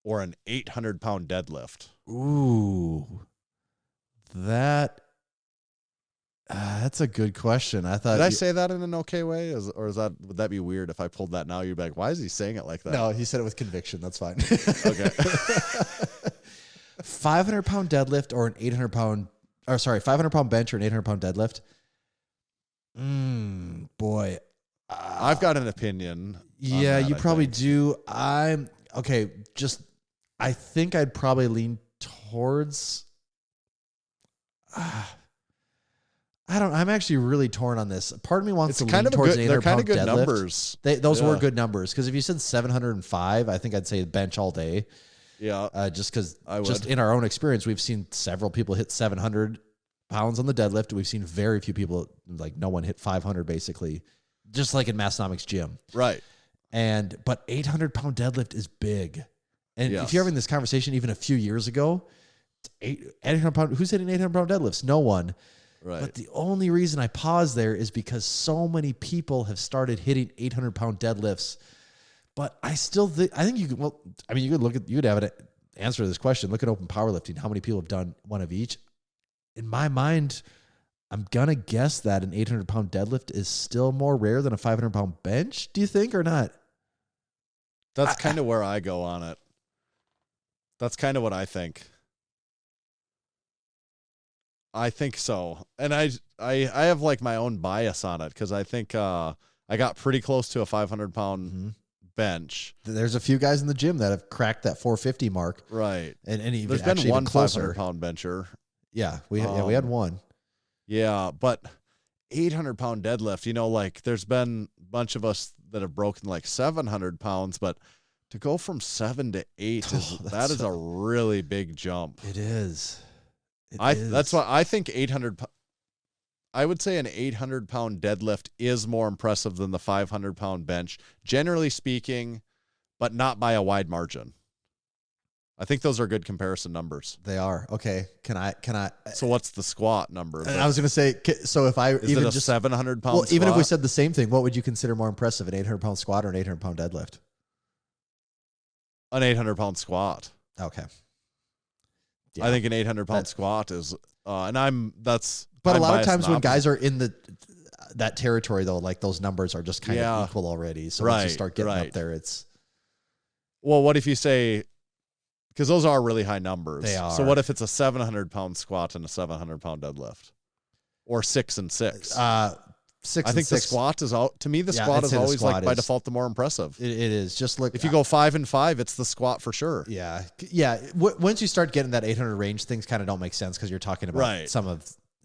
or an 800-pound deadlift? Ooh. That's a good question. I thought. Did I say that in an okay way, would that be weird if I pulled that now? You'd be like, why is he saying it like that? No, he said it with conviction. That's fine. Okay. 500-pound deadlift or an 800-pound, 500-pound bench or an 800-pound deadlift. Boy, I've got an opinion. Yeah, you probably do. I think I'd probably lean towards. I'm actually really torn on this. Part of me wants to lean towards an 800-pound deadlift. Numbers. Those were good numbers because if you said 705, I think I'd say bench all day. Yeah, just because, just in our own experience, we've seen several people hit 700 pounds on the deadlift. We've seen very few people, like no one hit 500 basically, just like in Massenomics gym. Right. But 800-pound deadlift is big. And if you're having this conversation even a few years ago, 800-pound, who's hitting 800-pound deadlifts? No one. Right. But the only reason I pause there is because so many people have started hitting 800-pound deadlifts. But I still think you could. You could have an answer to this question. Look at open powerlifting. How many people have done one of each? In my mind, I'm gonna guess that an 800-pound deadlift is still more rare than a 500-pound bench. Do you think or not? That's kind of where I go on it. That's kind of what I think. I think so. And I have like my own bias on it because I think I got pretty close to a 500-pound bench. There's a few guys in the gym that have cracked that 450 mark. Right. And there's been one 500-pound bencher. Yeah, we had one. Yeah, but 800-pound deadlift, like there's been a bunch of us that have broken like 700 pounds, but to go from 7 to 8 is a really big jump. It is. That's why I think 800. I would say an 800-pound deadlift is more impressive than the 500-pound bench, generally speaking, but not by a wide margin. I think those are good comparison numbers. They are. Okay. Can I? So what's the squat number? I was going to say, so if I is even it a just 700-pound well, squat? Even if we said the same thing, what would you consider more impressive, an 800-pound squat or an 800-pound deadlift? An 800-pound squat. Okay. Yeah. I think an 800-pound squat is, But a lot of times when guys are in that territory, though, like those numbers are just kind of equal already. So once you start getting up there, it's. Well, what if you say, because those are really high numbers. They are. So what if it's a 700-pound squat and a 700-pound deadlift, or 6 and 6? 6 I and think the 6. squat is out. To me, the Yeah, squat I'd is say the always squat like by is- default the more impressive. It is. Just look. If you go 5 and 5, it's the squat for sure. Yeah. Yeah. Once you start getting that 800 range, things kind of don't make sense because you're talking about Right.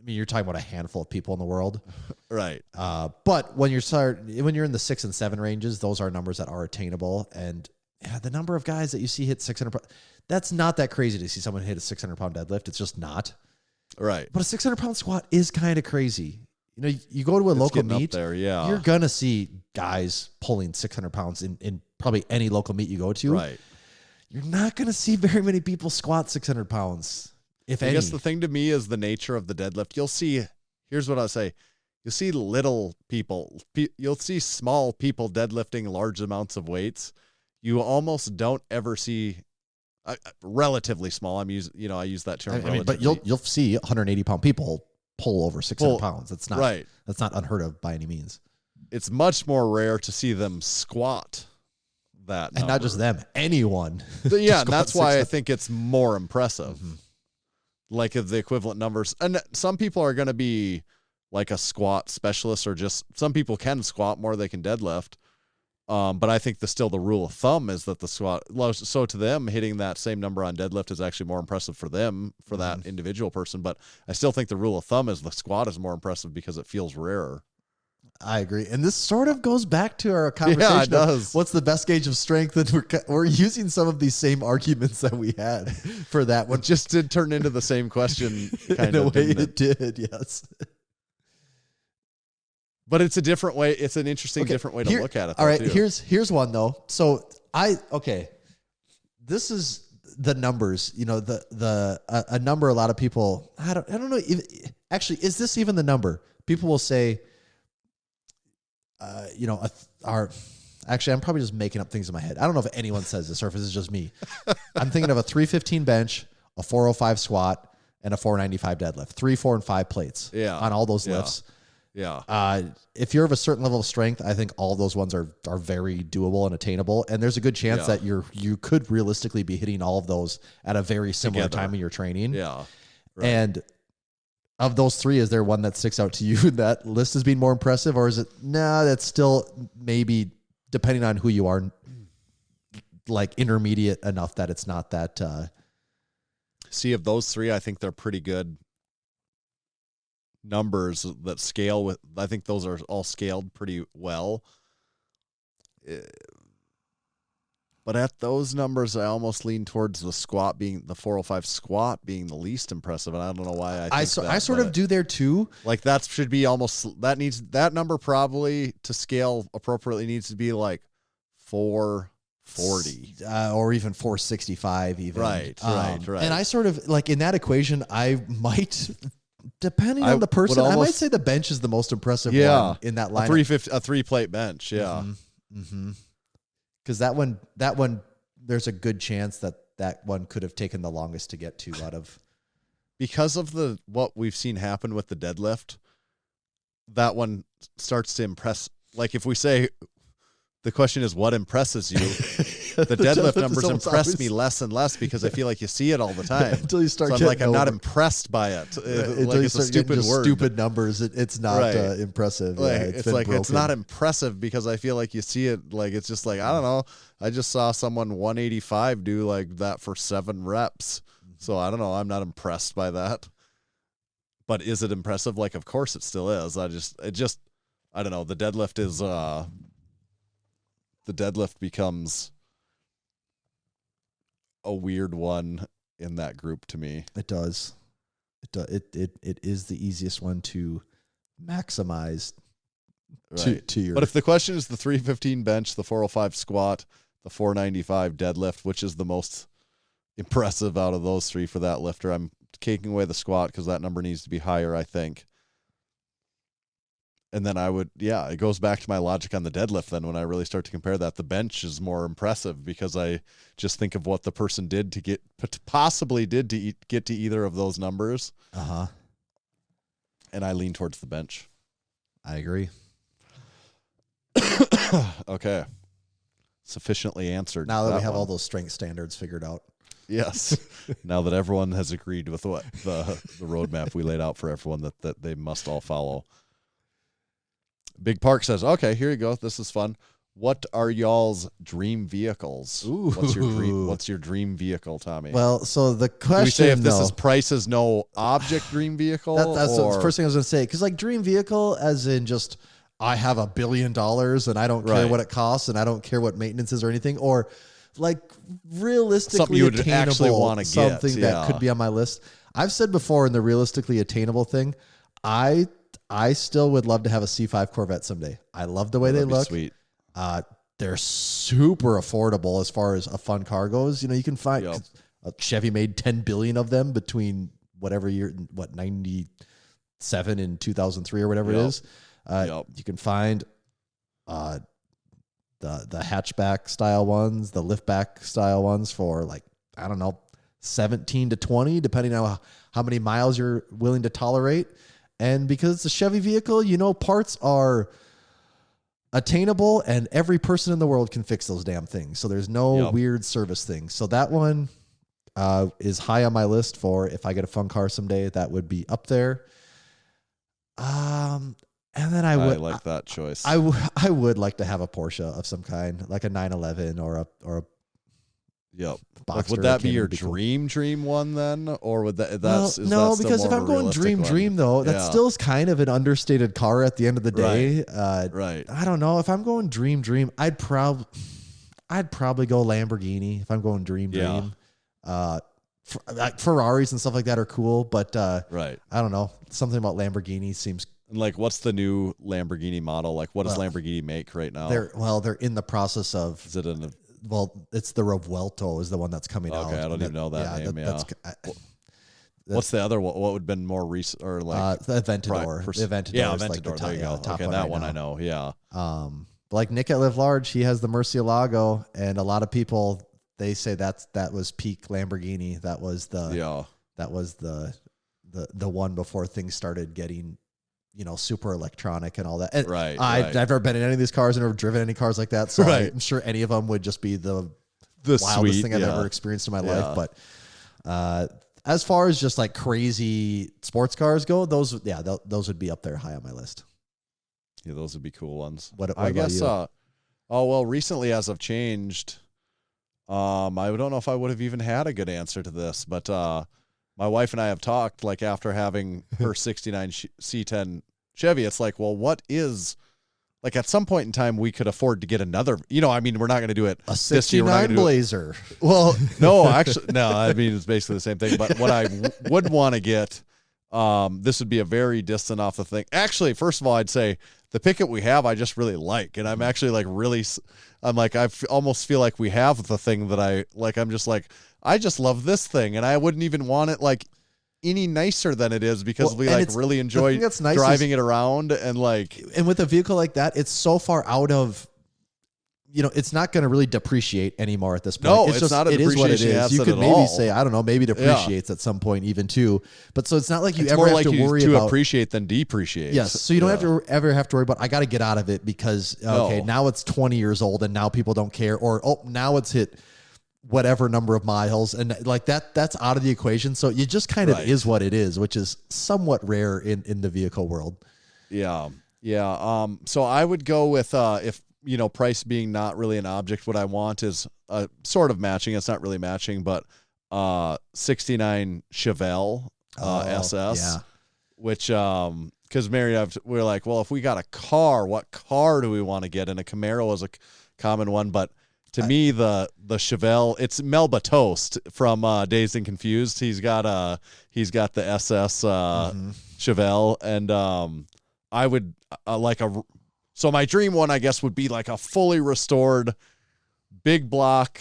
you're talking about a handful of people in the world. Right. But when you're in the 6 and 7 ranges, those are numbers that are attainable. And the number of guys that you see hit 600, that's not that crazy to see someone hit a 600-pound deadlift. It's just not. Right. But a 600-pound squat is kind of crazy. You know, you go to a local getting up meet, there, yeah. you're going to see guys pulling 600 pounds in probably any local meet you go to. Right. You're not going to see very many people squat 600 pounds, if I any. guess the thing to me is the nature of the deadlift. You'll see, here's what I'll say. You'll see little people. You'll see small people deadlifting large amounts of weights. You almost don't ever see relatively small. I use that term. I mean, but you'll see 180-pound people pull over 600 pounds. That's not right. That's not unheard of by any means. It's much more rare to see them squat that, And not just them, anyone. Yeah, to and that's why I 600. think it's more impressive. Mm-hmm. Like of the equivalent numbers, and some people are going to be like a squat specialist, or just some people can squat more, they can deadlift. But I think the rule of thumb is that the squat, so to them, hitting that same number on deadlift is actually more impressive for them, for that individual person. But I still think the rule of thumb is the squat is more impressive because it feels rarer. I agree. And this sort of goes back to our conversation. Yeah, it does. What's the best gauge of strength? And we're using some of these same arguments that we had for that one. It just did turn into the same question kind In a of, way didn't it did, yes. But it's a different way. It's an interesting, different way to look at it. All right, too. here's one though. So this is the numbers. You know, a number a lot of people. I don't know. Actually, is this even the number? People will say, actually, I'm probably just making up things in my head. I don't know if anyone says this or if this is just me. I'm thinking of a 315 bench, a 405 squat, and a 495 deadlift. 3, 4, and 5 plates. Yeah. On all those Yeah. lifts. Yeah. If you're of a certain level of strength, I think all those ones are very doable and attainable. And there's a good chance that you could realistically be hitting all of those at a very similar time in your training. Yeah. Right. And of those 3, is there one that sticks out to you in that list as being more impressive? Or is it, that's still maybe, depending on who you are, like intermediate enough that it's not that. See, of those 3, I think they're pretty good numbers that scale with. I think those are all scaled pretty well. But at those numbers, I almost lean towards the 405 squat being the least impressive, and I don't know why. I sort of do there too. Like that should be that number probably to scale appropriately needs to be like 440 or even 465 even. Right. And I sort of like in that equation, I might. Depending on the person, I might say the bench is the most impressive one in that line. A 3-plate bench, yeah. Because that one, there's a good chance that one could have taken the longest to get to out of. Because of what we've seen happen with the deadlift, that one starts to impress. Like if we say, the question is what impresses you, the deadlift numbers impress me less and less because I feel like you see it all the time. Until you start I'm not impressed by it. Until you start a stupid just word. Stupid numbers. It's not impressive. It's not impressive because I feel like you see it. Like it's just like, I don't know. I just saw someone 185 do like that for 7 reps. So I don't know. I'm not impressed by that. But is it impressive? Like, of course it still is. I don't know. The deadlift is, the deadlift becomes a weird one in that group to me. It does. It is the easiest one to maximize to your. But if the question is the 315 bench, the 405 squat, the 495 deadlift, which is the most impressive out of those 3 for that lifter, I'm taking away the squat because that number needs to be higher, I think. And then it goes back to my logic on the deadlift. Then when I really start to compare that, the bench is more impressive because I just think of what the person did to get to either of those numbers. And I lean towards the bench. I agree. Okay. Sufficiently answered. Now that we have all those strength standards figured out. Yes. Now that everyone has agreed with what the roadmap we laid out for everyone that they must all follow. Big Park says, okay, here you go. This is fun. What are y'all's dream vehicles? Ooh. What's your dream vehicle, Tommy? Well, so the question, Do we say if this though, is price is no object dream vehicle? that's the first thing I was going to say. Because like dream vehicle, as in just I have $1 billion and I don't care Right. what it costs and I don't care what maintenance is or anything, or like realistically Something you would attainable, actually wanna get, something that yeah. could be on my list. I've said before in the realistically attainable thing, I still would love to have a C5 Corvette someday. I love the way they That'd be look. sweet. They're super affordable as far as a fun car goes. You know, you can find Chevy made 10 billion of them between whatever year, 97 and 2003 or whatever it is. You can find the hatchback style ones, the liftback style ones for like, I don't know, 17 to 20, depending on how many miles you're willing to tolerate. And because it's a Chevy vehicle, you know, parts are attainable and every person in the world can fix those damn things. So there's no weird service thing. So that one is high on my list for if I get a fun car someday, that would be up there. And then I like that choice. I would like to have a Porsche of some kind, like a 911 or a Like, Boxster. would that be your cool. dream one then, or would that? No, because if I'm going dream though, that still is kind of an understated car at the end of the day. Right. I don't know if I'm going dream. I'd probably go Lamborghini if I'm going dream. Ferraris and stuff like that are cool, but right. I don't know. Something about Lamborghini seems. Like, what's the new Lamborghini model? Like, what does Lamborghini make right now? They're in the process of. Is it in the? Well, it's the Revuelto is the one that's coming out. Okay, I don't even know that name. What's the other one? What would have been more recent or like the Aventador? The Aventador is like the Aventador. top, There you go. top Okay, one that right one now. I know. Yeah. Like Nick at Live Large, he has the Murcielago, and a lot of people they say that was peak Lamborghini. That was the one before things started getting, you know, super electronic and all that. And I've never been in any of these cars. I've never driven any cars like that. So I'm sure any of them would just be the wildest thing I've ever experienced in my life. But as far as just like crazy sports cars go, those would be up there high on my list. Yeah, those would be cool ones. What I about guess. you? Recently as I've changed, I don't know if I would have even had a good answer to this, but my wife and I have talked, like, after having her 69 C10 Chevy, it's like, well, what is, like, at some point in time, we could afford to get another, you know, I mean, we're not going to do it A this year. 69 Blazer. Well, no, actually, no, I mean, it's basically the same thing, but what I would want to get, this would be a very distant off the thing. Actually, first of all, I'd say the Picket we have, I just really like, and I'm actually like almost feel like we have the thing that I like. I'm just like, I just love this thing, and I wouldn't even want it like any nicer than it is because we like really enjoy driving it around and like. And with a vehicle like that, it's so far out of, you know, it's not going to really depreciate anymore at this point. No, it's just, not a it is what it depreciation is. You asset could at maybe all. say, I don't know, maybe depreciates at some point even too. But so it's not like you It's ever more have like to you worry to about appreciate than depreciate. Yes, so you don't have to ever have to worry about I got to get out of it because now it's 20 years old and now people don't care, or now it's hit whatever number of miles, and like that's out of the equation. So you just kind of is what it is, which is somewhat rare in the vehicle world. Yeah. So I would go with if, you know, price being not really an object, what I want is sort of matching. It's not really matching, but 69 Chevelle SS, which because Mary and I we're like, well, if we got a car, what car do we want to get? And a Camaro is a common one, but to me, the Chevelle, it's Melba Toast from Dazed and Confused. He's got the SS Chevelle, and I would so my dream one, I guess, would be like a fully restored big block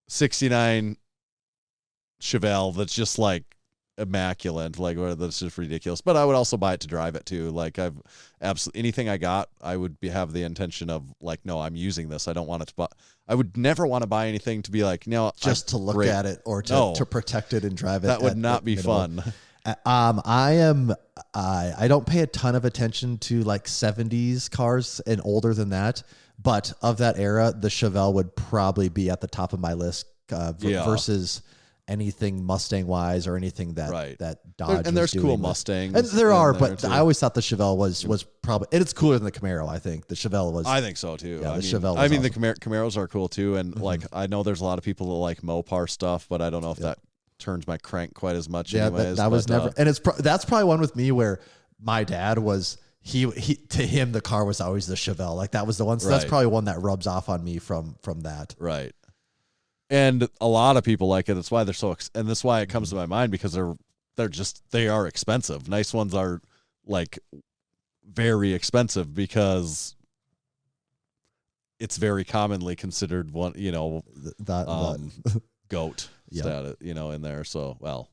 69 Chevelle that's just like immaculate, like that's just ridiculous. But I would also buy it to drive it too. Like I've absolutely anything I got, I would have the intention of like, no, I'm using this. I don't want it to buy. I would never want to buy anything to be like, no, just to look at it or to protect it and drive it. That would not be fun. I don't pay a ton of attention to like 70s cars and older than that, but of that era, the Chevelle would probably be at the top of my list versus anything Mustang wise or anything that Right. that Dodge. And there's was cool doing Mustangs. and there are, but too. I always thought the Chevelle was probably, and it's cooler than the Camaro. I think the Chevelle was. I think so too. Yeah, I the mean, Chevelle I was mean, the awesome. Camaros are cool too, and like I know there's a lot of people that like Mopar stuff, but I don't know if that turns my crank quite as much. Yeah, anyways, that was but, never, and that's probably one with me where my dad was. He to him the car was always the Chevelle, like that was the one. So that's Right. probably one that rubs off on me from that. right. And a lot of people like it. That's why they're so, and that's why it comes to my mind because they are expensive. Nice ones are like very expensive because it's very commonly considered one, goat Yeah. status, in there. So, well,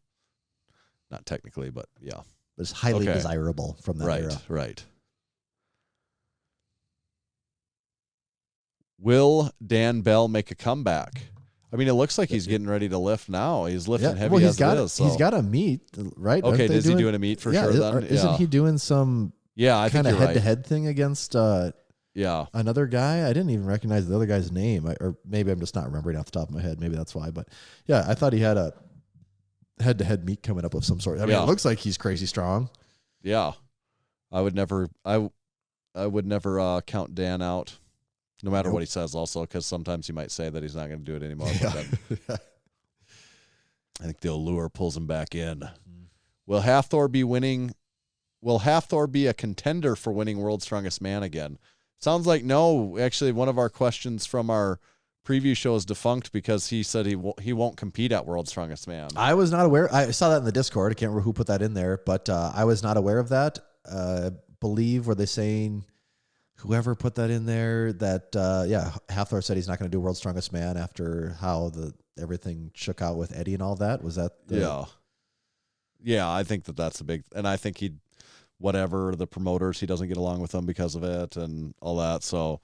not technically, but yeah. It's highly Okay. desirable from that Right, era. right. Will Dan Bell make a comeback? I mean, it looks like he's getting ready to lift now. He's lifting heavy well, as it is. So. he's got a meet, right? Okay, Aren't they is he doing a meet for sure then? Isn't he doing some Yeah, I think kind of you're right. head-to-head thing against Yeah. another guy? I didn't even recognize the other guy's name, or maybe I'm just not remembering off the top of my head. Maybe that's why. But yeah, I thought he had a head-to-head meet coming up of some sort. I mean, Yeah. it looks like he's crazy strong. Yeah. I would never count Dan out, no matter what he says also, because sometimes he might say that he's not going to do it anymore. But then I think the allure pulls him back in. Will Hathor be winning? Will Hathor be a contender for winning World's Strongest Man again? Sounds like no. Actually, one of our questions from our preview show is defunct because he said he won't compete at World's Strongest Man. I was not aware. I saw that in the Discord. I can't remember who put that in there, but I was not aware of that. Believe were they saying whoever put that in there that Hathor said he's not going to do World's Strongest Man after how everything shook out with Eddie and all that. Was that yeah, I think that's a big, and I think whatever the promoters, he doesn't get along with them because of it and all that. So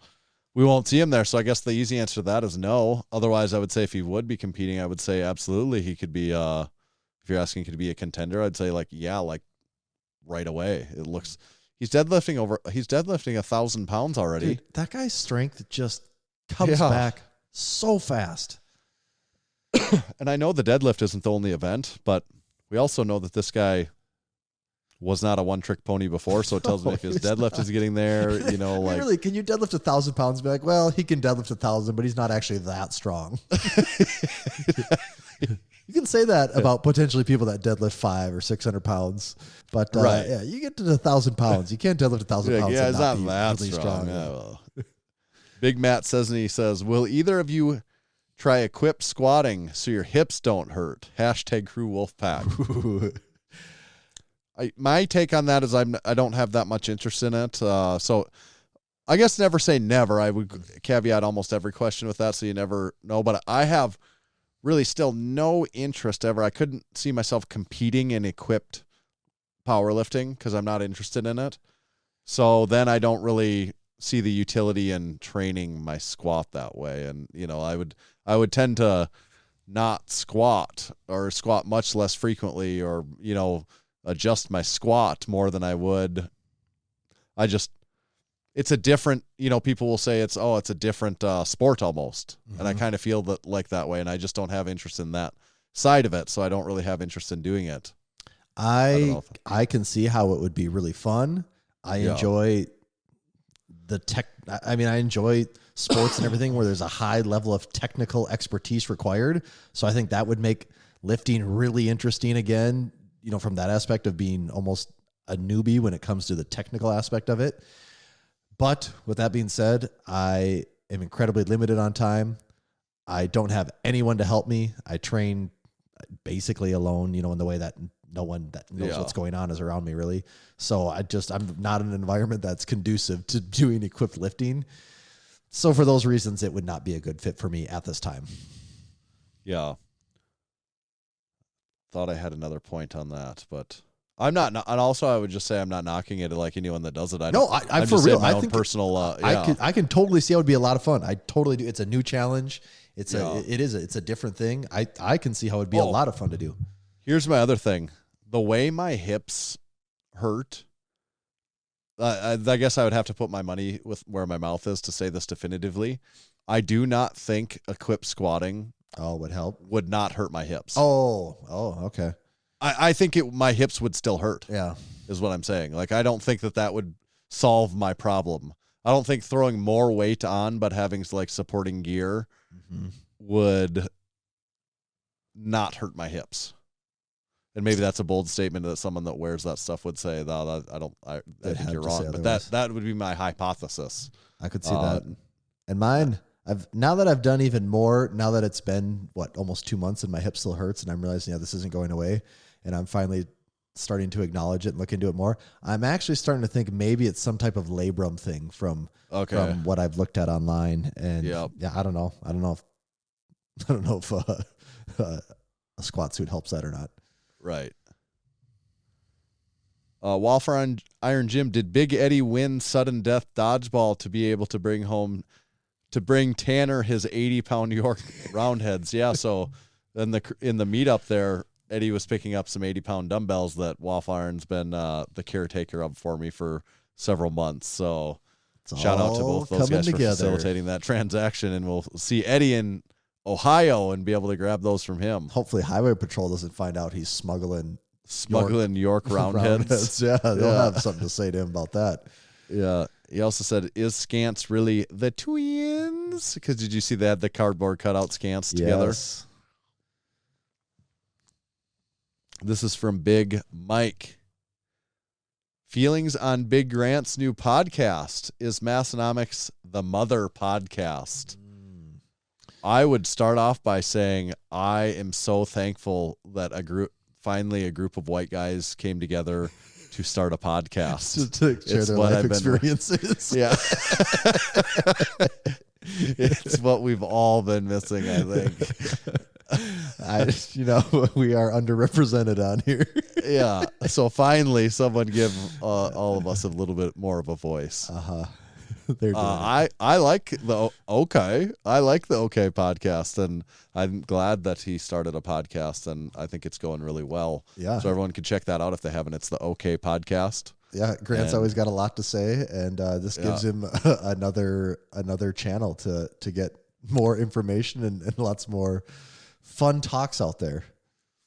we won't see him there. So I guess the easy answer to that is no. Otherwise, I would say if he would be competing, I would say absolutely he could be. If you're asking, could he be a contender? I'd say like right away. It looks he's deadlifting 1,000 pounds already. Dude, that guy's strength just comes back so fast. And I know the deadlift isn't the only event, but we also know that this guy was not a one-trick pony before, so it tells me if his deadlift is getting there, like... Really, can you deadlift 1,000 pounds and be like, well, he can deadlift 1,000, but he's not actually that strong. You can say that about potentially people that deadlift 500 or 600 pounds, but Right. yeah, you get to 1,000 pounds. You can't deadlift 1,000 pounds. Yeah, and it's not be that really strong. Yeah, well. Big Matt says, and he says, will either of you try equip squatting so your hips don't hurt? # Crew Wolfpack. My take on that is I don't have that much interest in it. So I guess never say never. I would caveat almost every question with that, so you never know. But I have really still no interest ever. I couldn't see myself competing in equipped powerlifting because I'm not interested in it. So then I don't really see the utility in training my squat that way. And, I would tend to not squat or squat much less frequently or, adjust my squat more than I would. It's a different, people will say it's a different sport almost. Mm-hmm. And I kind of feel that way. And I just don't have interest in that side of it. So I don't really have interest in doing it. I can see how it would be really fun. I enjoy the tech. I mean, I enjoy sports and everything where there's a high level of technical expertise required. So I think that would make lifting really interesting again, from that aspect of being almost a newbie when it comes to the technical aspect of it. But with that being said, I am incredibly limited on time. I don't have anyone to help me. I train basically alone, in the way that no one that knows what's going on is around me, really. So I'm not in an environment that's conducive to doing equipped lifting. So for those reasons, it would not be a good fit for me at this time. Yeah. Thought I had another point on that, but I'm not. And also, I would just say I'm not knocking it like anyone that does it. I'm for real. I think personal. I can totally see how it would be a lot of fun. I totally do. It's a new challenge. It's a different thing. I can see how it would be a lot of fun to do. Here's my other thing. The way my hips hurt, I guess I would have to put my money with where my mouth is to say this definitively. I do not think equip squatting would help. would not hurt my hips. Oh, okay. I think my hips would still hurt. Yeah. Is what I'm saying. Like, I don't think that would solve my problem. I don't think throwing more weight on but having like supporting gear would not hurt my hips. And maybe that's a bold statement that someone that wears that stuff would say. I think you're wrong. But that would be my hypothesis. I could see that. And mine, now that I've done even more, now that it's been almost 2 months and my hip still hurts, and I'm realizing this isn't going away, and I'm finally starting to acknowledge it and look into it more. I'm actually starting to think maybe it's some type of labrum thing from what I've looked at online. And I don't know. I don't know if a squat suit helps that or not. Right. Walfer Iron Jim, did Big Eddie win sudden death dodgeball to be able to bring Tanner his 80-pound York roundheads? Yeah. So in the meetup there, Eddie was picking up some 80-pound dumbbells that Walf Iron's been the caretaker of for me for several months. So shout out to both those guys for facilitating that transaction. And we'll see Eddie in Ohio and be able to grab those from him. Hopefully Highway Patrol doesn't find out he's smuggling York roundheads. Yeah, they'll have something to say to him about that. Yeah. He also said, is Scants really the twins? Because did you see they had the cardboard cutout Scants together? This is from Big Mike. Feelings on Big Grant's new podcast. Is Massenomics the mother podcast? I would start off by saying I am so thankful that a group of white guys came together to start a podcast. to share their life experiences. Yeah. It's what we've all been missing, I think. We are underrepresented on here. Yeah. So finally, someone give all of us a little bit more of a voice. They're doing I like the OK. I like the OK podcast, and I'm glad that he started a podcast, and I think it's going really well. Yeah. So everyone can check that out if they haven't. It's the OK podcast. Yeah, Grant's always got a lot to say, and this gives him another channel to get more information and lots more fun talks out there.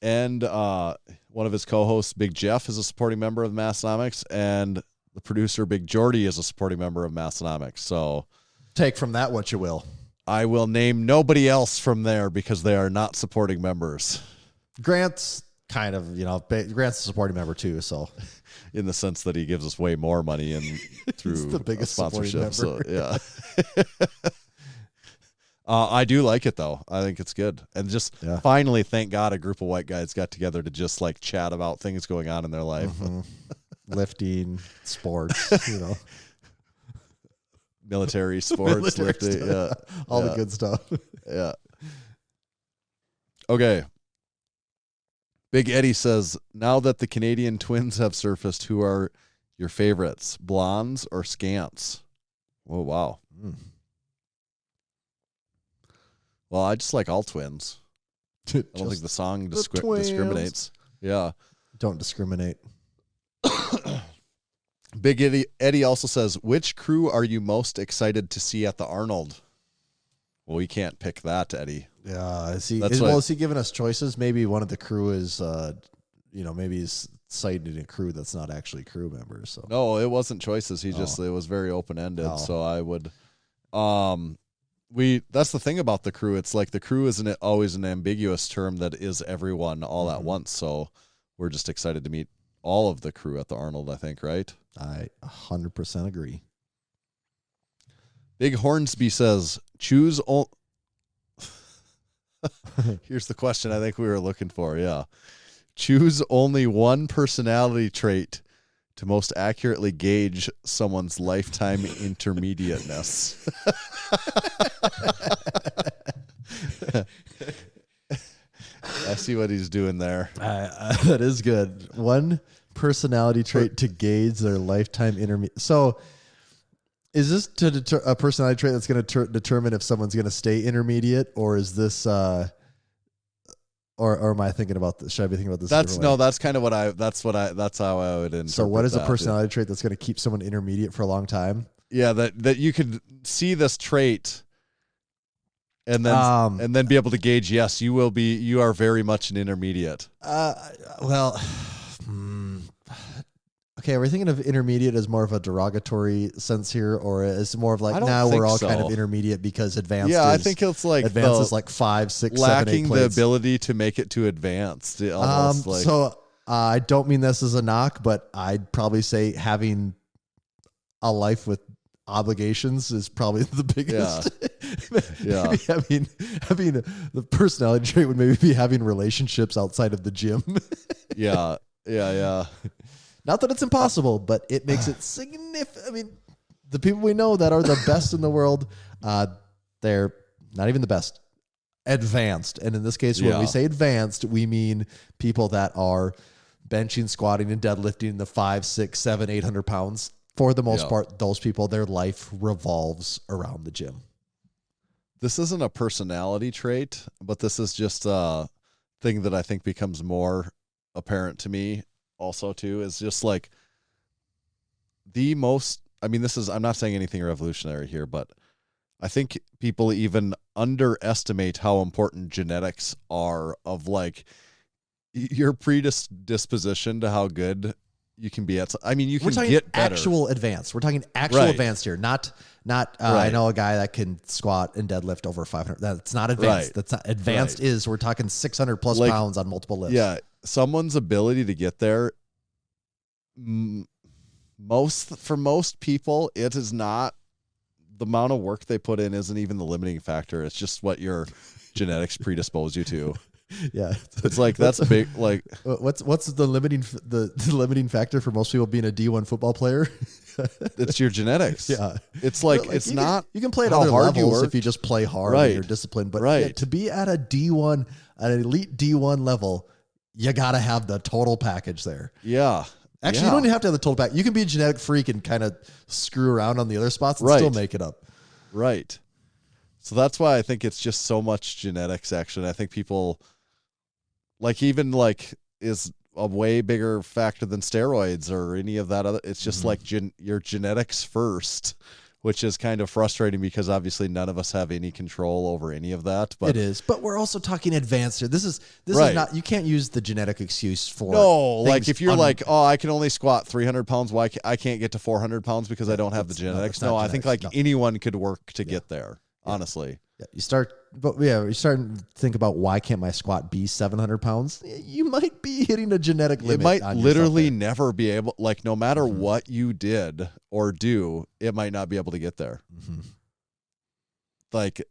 And one of his co-hosts, Big Jeff, is a supporting member of Massenomics, and the producer, Big Jordy, is a supporting member of Massenomics. So take from that what you will. I will name nobody else from there because they are not supporting members. Grant's kind of, Grant's a supporting member too. So in the sense that he gives us way more money and through the biggest sponsorship. So, yeah. I do like it though. I think it's good. And just finally, thank God, a group of white guys got together to just like chat about things going on in their life. Lifting, sports, military sports, lifting, all the good stuff. Yeah. Okay. Big Eddie says, now that the Canadian twins have surfaced, who are your favorites, blondes or Scants? Oh, wow. Well, I just like all twins. I don't think the song discriminates. Yeah. Don't discriminate. Big Eddie also says, which crew are you most excited to see at the Arnold? Well, we can't pick that, Eddie. Yeah. Is he giving us choices? Maybe one of the crew is, maybe he's citing a crew that's not actually crew members. So no, it wasn't choices. It was very open-ended. Oh. So I would, that's the thing about the crew. It's like the crew isn't always an ambiguous term that is everyone all at once. So we're just excited to meet all of the crew at the Arnold, I think, right? I 100% agree. Big Hornsby says, choose all. Here's the question I think we were looking for. Yeah. Choose only one personality trait to most accurately gauge someone's lifetime intermediateness. I see what he's doing there. That is good. One personality trait to gauge their lifetime intermediate. So is this a personality trait that's going to determine if someone's going to stay intermediate, or is this, or am I thinking about this? Should I be thinking about this? That's kind of that's how I would interpret. So what is a personality trait that's going to keep someone intermediate for a long time? Yeah. That you could see this trait and then be able to gauge. Yes, you are very much an intermediate. Okay, are we thinking of intermediate as more of a derogatory sense here, or is it more of like I don't now we're think all so. kind of intermediate because advanced? Yeah, I is, think it's like advanced is like 5, 6, 7, 8 lacking the plates. ability to make it to advanced. Almost like, So I don't mean this as a knock, but I'd probably say having a life with obligations is probably the biggest. Yeah. Having the personality trait would maybe be having relationships outside of the gym. yeah. Not that it's impossible, but it makes it significant. I mean, the people we know that are the best in the world, they're not even the best, advanced. And in this case, when we say advanced, we mean people that are benching, squatting, and deadlifting the 5, 6, 7, 800 pounds. For the most part, those people, their life revolves around the gym. This isn't a personality trait, but this is just a thing that I think becomes more apparent to me also too, is just like I'm not saying anything revolutionary here, but I think people even underestimate how important genetics are of like your predisposition to how good you can be at. I mean, you can get better. Actual advanced. We're talking actual advanced here, not. I know a guy that can squat and deadlift over 500. That's not advanced. Right. That's not advanced. Is we're talking 600 plus Like, pounds on multiple lifts. Yeah, someone's ability to get there. For most people, it is not the amount of work they put in. Isn't even the limiting factor. It's just what your genetics predispose you to. Yeah, it's like that's a big like. What's the limiting factor for most people being a D1 football player? It's your genetics. Yeah, it's like it's not. You can play at how other hard you levels work. if you just play hard and you're disciplined. But to be at a D1, an elite D1 level, you got to have the total package there. Yeah. Actually, you don't even have to have the total package. You can be a genetic freak and kind of screw around on the other spots and still make it up. Right. So that's why I think it's just so much genetics. Actually, I think people is a way bigger factor than steroids or any of that other. It's just like your genetics first, which is kind of frustrating because obviously none of us have any control over any of that. But it is. But we're also talking advanced here. This is not. You can't use the genetic excuse for like if you're I can only squat 300 pounds. Why I can't get to 400 pounds because I don't have the genetics? No, I think anyone could work to get there. Honestly. Yeah, you start to think about why can't my squat be 700 pounds? You might be hitting a genetic limit. It might literally never be able, like no matter what you did or do, it might not be able to get there. Mm-hmm. Like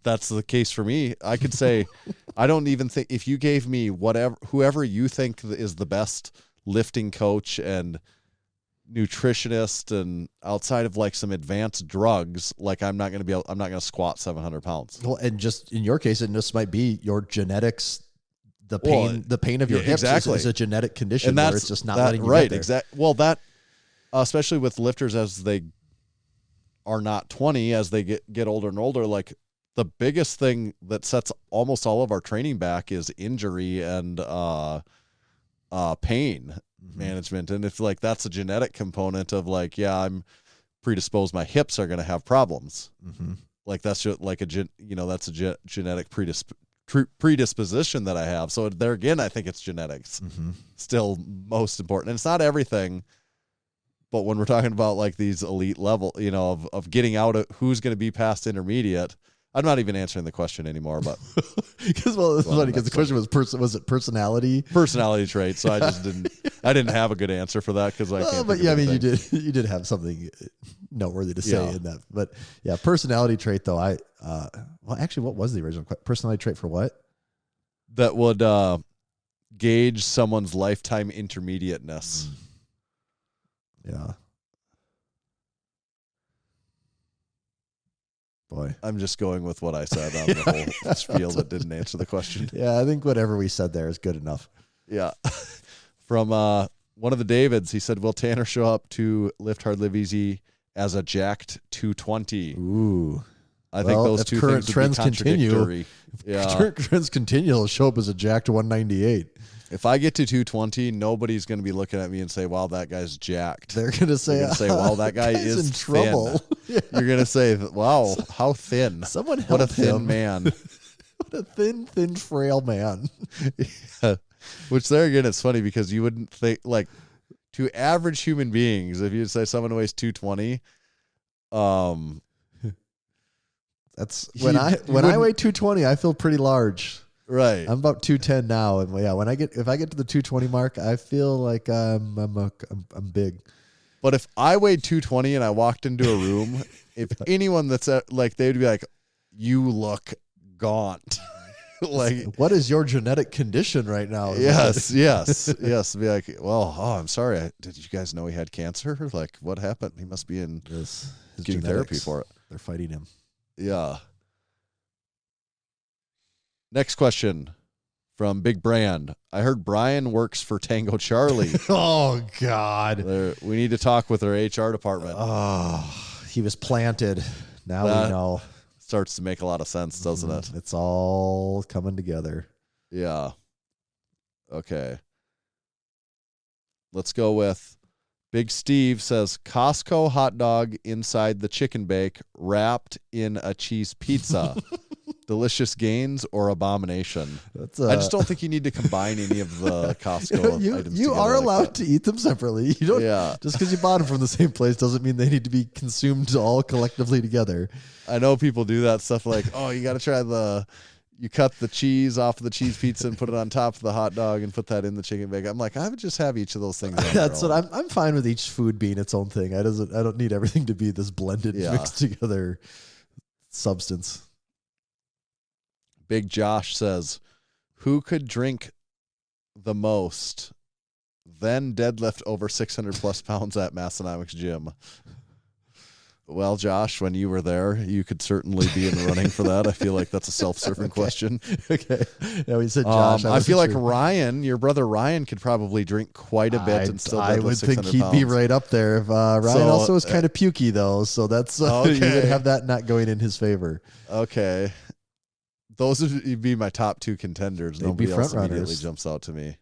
that's the case for me. I could say, I don't even think if you gave me whoever you think is the best lifting coach and nutritionist and outside of like some advanced drugs, like I'm not going to squat 700 pounds. Well, and just in your case, it just might be your genetics, the pain of your hips is a genetic condition, and where it's just not letting you get there. Exactly. Well, that, especially with lifters as they are not 20, as they get older and older, like the biggest thing that sets almost all of our training back is injury and pain management. And if like that's a genetic component of like, I'm predisposed, my hips are going to have problems. Like that's just like that's a genetic predisposition that I have. So there again, I think it's genetics still most important. And it's not everything, but when we're talking about like these elite level, of getting out of who's going to be past intermediate, I'm not even answering the question anymore, but because it's funny because the question was it personality trait. So I didn't have a good answer for that because I can't. But yeah, I mean, you did have something noteworthy to say in that. But yeah, personality trait though. Actually, what was the original personality trait for what? That would gauge someone's lifetime intermediateness. Yeah. Boy. I'm just going with what I said on the whole spiel that didn't answer the question. Yeah, I think whatever we said there is good enough. Yeah. From one of the Davids, he said, will Tanner show up to Lift Hard, Live Easy as a jacked 220? Ooh. I think those two current things trends would be contradictory. If current trends continue, he'll show up as a jacked 198. If I get to 220, nobody's going to be looking at me and say, wow, that guy's jacked. They're going to say, wow, that guy guy's is in trouble. Thin. You're going to say, wow, how thin. Someone help What a thin him. man. What a thin, frail man. Yeah. Which there again, it's funny because you wouldn't think, like, to average human beings, if you say someone weighs 220, that's when I weigh 220, I feel pretty large. right. I'm about 210 now, and yeah, if I get to the 220 mark, I feel like I'm big. But if I weighed 220 and I walked into a room, if anyone that's like, they'd be like, you look gaunt. Like, what is your genetic condition right now? yes. Be like, well, I'm sorry. Did you guys know he had cancer? Like, what happened? He must be in his getting therapy for it. They're fighting him. Yeah. Next question from Big Brand. I heard Brian works for Tango Charlie. Oh God. We need to talk with our HR department. Oh, he was planted. Now That we know. Starts to make a lot of sense, doesn't it? It's all coming together. Yeah. Okay. Let's go with Big Steve says Costco hot dog inside the chicken bake wrapped in a cheese pizza. Delicious gains or abomination? I just don't think you need to combine any of the Costco items. You are like allowed that. to eat them separately. You don't. Yeah. Just because you bought them from the same place doesn't mean they need to be consumed all collectively together. I know people do that stuff like, oh, you got to try you cut the cheese off of the cheese pizza and put it on top of the hot dog and put that in the chicken bake. I'm like, I would just have each of those things. That's what I'm fine with each food being its own thing. I don't need everything to be this blended, mixed together substance. Big Josh says, who could drink the most, then deadlift over 600 plus pounds at Massenomics gym? Well, Josh, when you were there, you could certainly be in the running for that. I feel like that's a self-serving question. Okay. Yeah, we said Josh. I feel like Ryan, your brother Ryan, could probably drink quite a bit and still I deadlift would 600 think he'd pounds. be right up there. If, Ryan also was kind of pukey, though, so that's you would have that not going in his favor. Okay. Those would be my top two contenders. They'd Nobody be else front immediately runners. jumps out to me.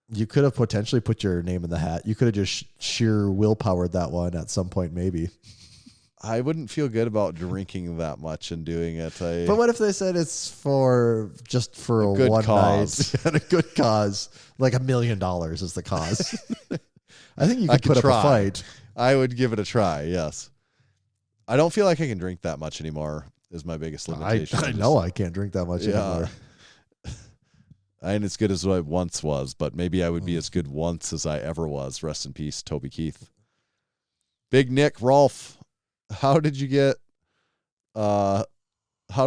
You could have potentially put your name in the hat. You could have just sheer willpowered that one at some point, maybe. I wouldn't feel good about drinking that much and doing it. But what if they said it's just for a good one cause. night and a good cause, like $1 million is the cause? I think you I could put up try. a fight. I would give it a try. Yes. I don't feel like I can drink that much anymore. Is my biggest limitation. I know I can't drink that much anymore. I ain't as good as I once was, but maybe I would be as good once as I ever was. Rest in peace, Toby Keith. Big Nick Rolf, how did you get? How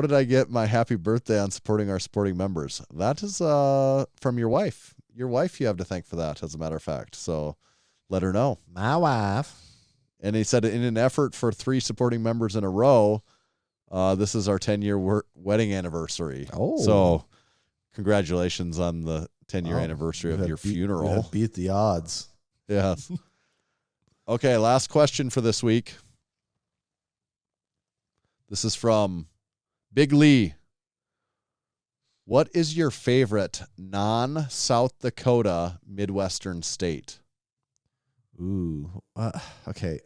did I get my happy birthday on supporting our supporting members? That is from your wife. Your wife you have to thank for that, as a matter of fact. So let her know. My wife. And he said, in an effort for 3 supporting members in a row, this is our 10-year wedding anniversary. Oh. So congratulations on the 10-year anniversary of your funeral. Beat the odds. Yes. Okay, last question for this week. This is from Big Lee. What is your favorite non-South Dakota Midwestern state? Ooh. Okay.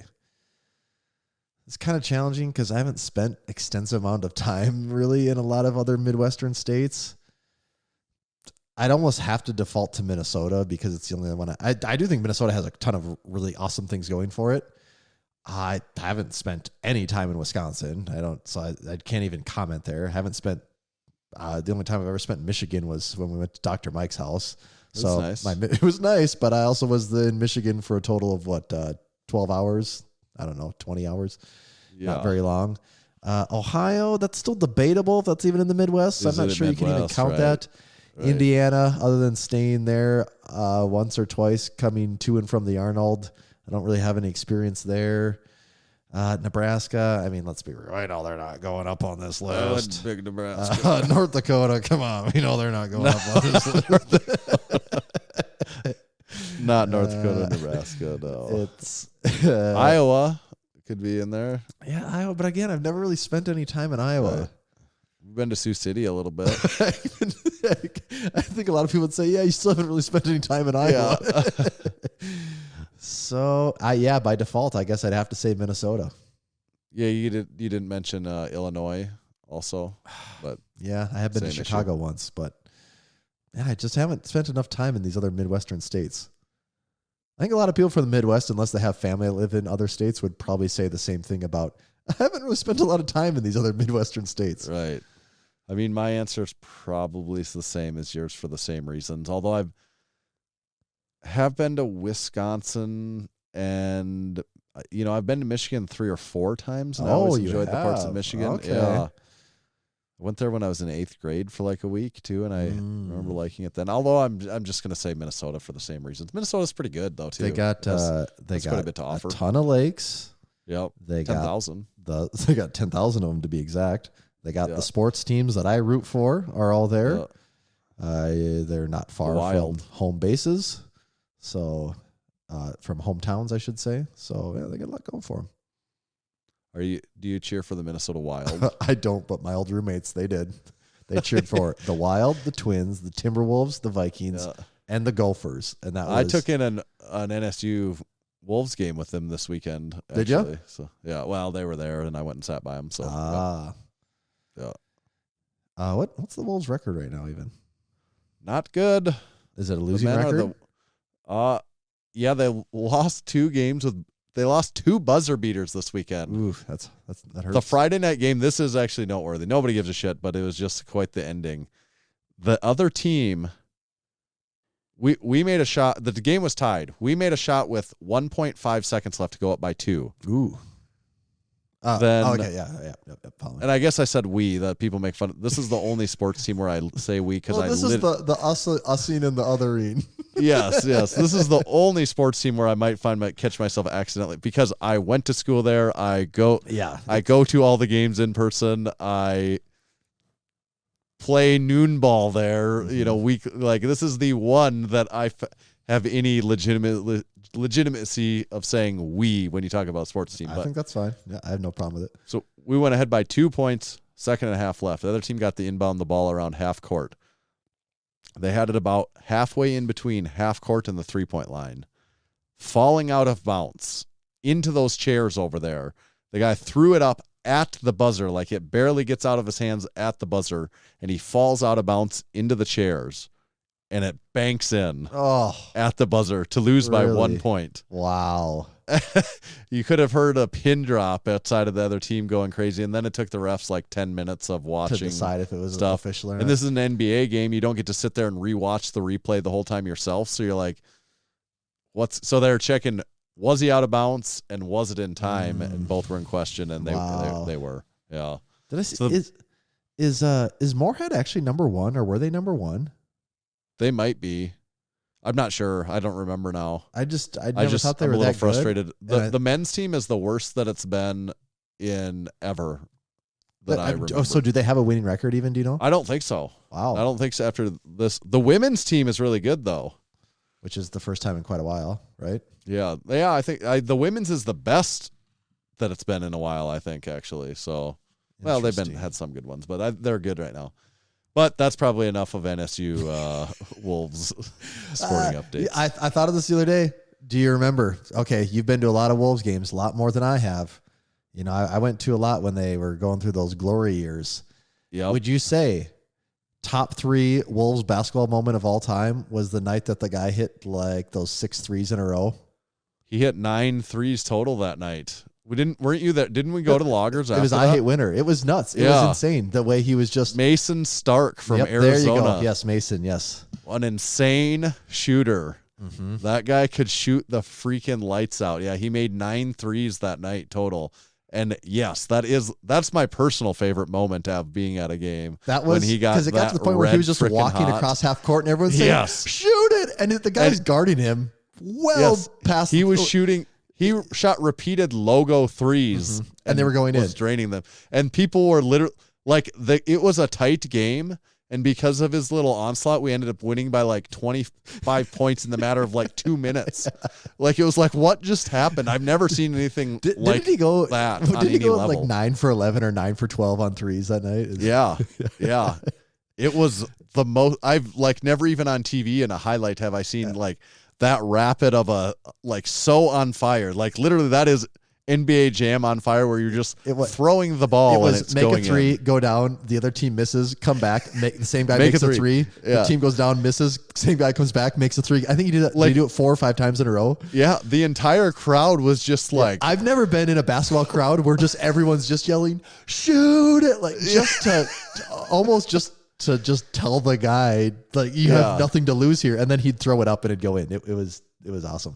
It's kind of challenging because I haven't spent extensive amount of time really in a lot of other Midwestern states. I'd almost have to default to Minnesota because it's the only one. I do think Minnesota has a ton of really awesome things going for it. I haven't spent any time in Wisconsin. I can't even comment there. I haven't spent, the only time I've ever spent in Michigan was when we went to Dr. Mike's house. So nice. It was nice, but I also was in Michigan for a total of 12 hours. I don't know, 20 hours. Yeah. Not very long. Ohio, that's still debatable if that's even in the Midwest. Is I'm not it sure you can even Midwest, count right. that. Right. Indiana, other than staying there once or twice, coming to and from the Arnold, I don't really have any experience there. Nebraska, I mean, let's be real. I know they're not going up on this list. Big Nebraska. North Dakota, come on. We know they're not going up on this list. Not North Dakota, Nebraska, no. It's Iowa could be in there. Yeah, Iowa. But again, I've never really spent any time in Iowa. We've been to Sioux City a little bit. I think a lot of people would say, yeah, you still haven't really spent any time in Iowa. So, by default, I guess I'd have to say Minnesota. Yeah, you didn't mention Illinois also, but Yeah, I have been to Same Chicago once, but I just haven't spent enough time in these other Midwestern states. I think a lot of people from the Midwest, unless they have family that live in other states, would probably say the same thing about, I haven't really spent a lot of time in these other Midwestern states. right. I mean, my answer is probably the same as yours for the same reasons. Although I have been to Wisconsin and, I've been to Michigan 3 or 4 times. And I always you enjoyed the parts of have. Michigan. Okay. Yeah. I went there when I was in 8th grade for like a week too, and I remember liking it then. Although I'm just going to say Minnesota for the same reasons. Minnesota's pretty good though too. They got That's quite a bit to a offer. ton of lakes. Yep. They 10,000. They got 10,000 of them to be exact. They got the sports teams that I root for are all there. They're not far from home bases, so from hometowns, I should say. So they got a lot going for them. Do you cheer for the Minnesota Wild? I don't, but my old roommates, they did. They cheered for the Wild, the Twins, the Timberwolves, the Vikings, and the Gophers. And that I took in an NSU Wolves game with them this weekend. Actually. Did you? So yeah, well, they were there, and I went and sat by them. So yeah. What's the Wolves' record right now? Even not good. Is it a losing record? Yeah, they lost 2 games with. They lost 2 buzzer beaters this weekend. Ooh, that hurts. The Friday night game, this is actually noteworthy. Nobody gives a shit, but it was just quite the ending. The other team, we made a shot. The game was tied. We made a shot with 1.5 seconds left to go up by 2. Ooh. Okay, yeah. And I guess I said we, that people make fun of. This is the only sports team where I say we because this is the using and the othering. Yes. This is the only sports team where I might catch myself accidentally because I went to school there. I go to all the games in person. I play noon ball there. This is the one that I have any legitimacy of saying we when you talk about sports team. I think that's fine. Yeah, I have no problem with it. So we went ahead by 2 points, second and a half left. The other team got the inbound the ball around half court. They had it about halfway in between half court and the 3-point line. Falling out of bounds into those chairs over there. The guy threw it up at the buzzer, like it barely gets out of his hands at the buzzer, and he falls out of bounds into the chairs. And it banks in at the buzzer to lose by 1 point. Wow. You could have heard a pin drop outside of the other team going crazy, and then it took the refs like 10 minutes of watching to decide if it was stuff. Official or not. And this is an NBA game. You don't get to sit there and rewatch the replay the whole time yourself. So you're like, so they're checking, was he out of bounds and was it in time? And both were in question, and they were. Yeah. Did I see, is Moorhead actually number 1, or were they number 1? They might be. I'm not sure. I don't remember now. I never thought they were a little that frustrated. Good. The men's team is the worst that it's been in ever that I remember. So do they have a winning record even, do you know? I don't think so. Wow. I don't think so after this. The women's team is really good though. Which is the first time in quite a while, right? Yeah. I think the women's is the best that it's been in a while, I think, actually. So, well, they've had some good ones, but they're good right now. But that's probably enough of NSU Wolves sporting updates. I thought of this the other day. Do you remember? Okay, you've been to a lot of Wolves games, a lot more than I have. I went to a lot when they were going through those glory years. Yeah. Would you say top 3 Wolves basketball moment of all time was the night that the guy hit like those 6 threes in a row? He hit 9 threes total that night. Weren't you there? Didn't we go to Loggers after It was that? I Hate Winter. It was nuts. It was insane the way he was just Mason Stark from Arizona. There you go. Yes, Mason. Yes. An insane shooter. Mm-hmm. That guy could shoot the freaking lights out. Yeah, he made 9 threes that night total. And yes, that's my personal favorite moment of being at a game. That was when he got because it got to the point where he was just walking across half court and everyone's saying, "Shoot it!" And the guy's guarding him past. He was shooting. He shot repeated logo threes, and they were going in, draining them. And people were literally like, it was a tight game, And because of his little onslaught, we ended up winning by like 25 points in the matter of like 2 minutes. Like, it was like, what just happened? I've never seen anything like didn't he go, that Did on he any go level. like 9 for 11 or 9 for 12 on threes that night? Yeah. It was the most, I've like never even on TV in a highlight have I seen like that rapid of a, like so on fire. Like literally that is NBA Jam on fire where you're just throwing the ball It was and it's make going a three, in. go down, the other team misses, come back, the same guy Make makes a a three. Yeah. The team goes down, misses, same guy comes back, makes a three. I think he did it. Like, did he do it 4 or 5 times in a row? Yeah, the entire crowd was just like, I've never been in a basketball crowd where just everyone's just yelling, shoot it, like just to almost just tell the guy like you have nothing to lose here, and then he'd throw it up and it'd go in. It was awesome.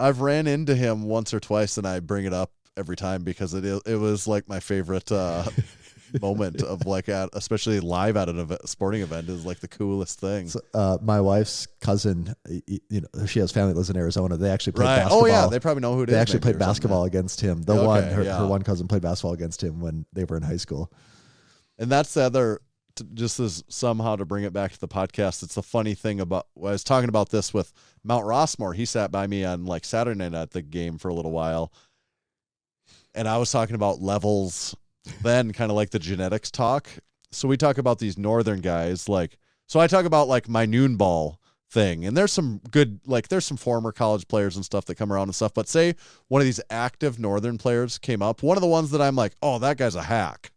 I've ran into him once or twice and I bring it up every time because it was like my favorite moment of like especially live at an event, sporting event is like the coolest thing. So, my wife's cousin, she has family that lives in Arizona. They actually played basketball. Oh yeah, they probably know who it is. They actually played basketball against him. Her one cousin played basketball against him when they were in high school. And that's the other, just as somehow to bring it back to the podcast, it's the funny thing about, I was talking about this with Mount Rossmore. He sat by me on like Saturday night at the game for a little while. And I was talking about levels then, kind of like the genetics talk. So we talk about these northern guys, like, so I talk about like my noon ball thing. And there's some good, like there's some former college players and stuff that come around and stuff. But say one of these active northern players came up, one of the ones that I'm like, oh, that guy's a hack.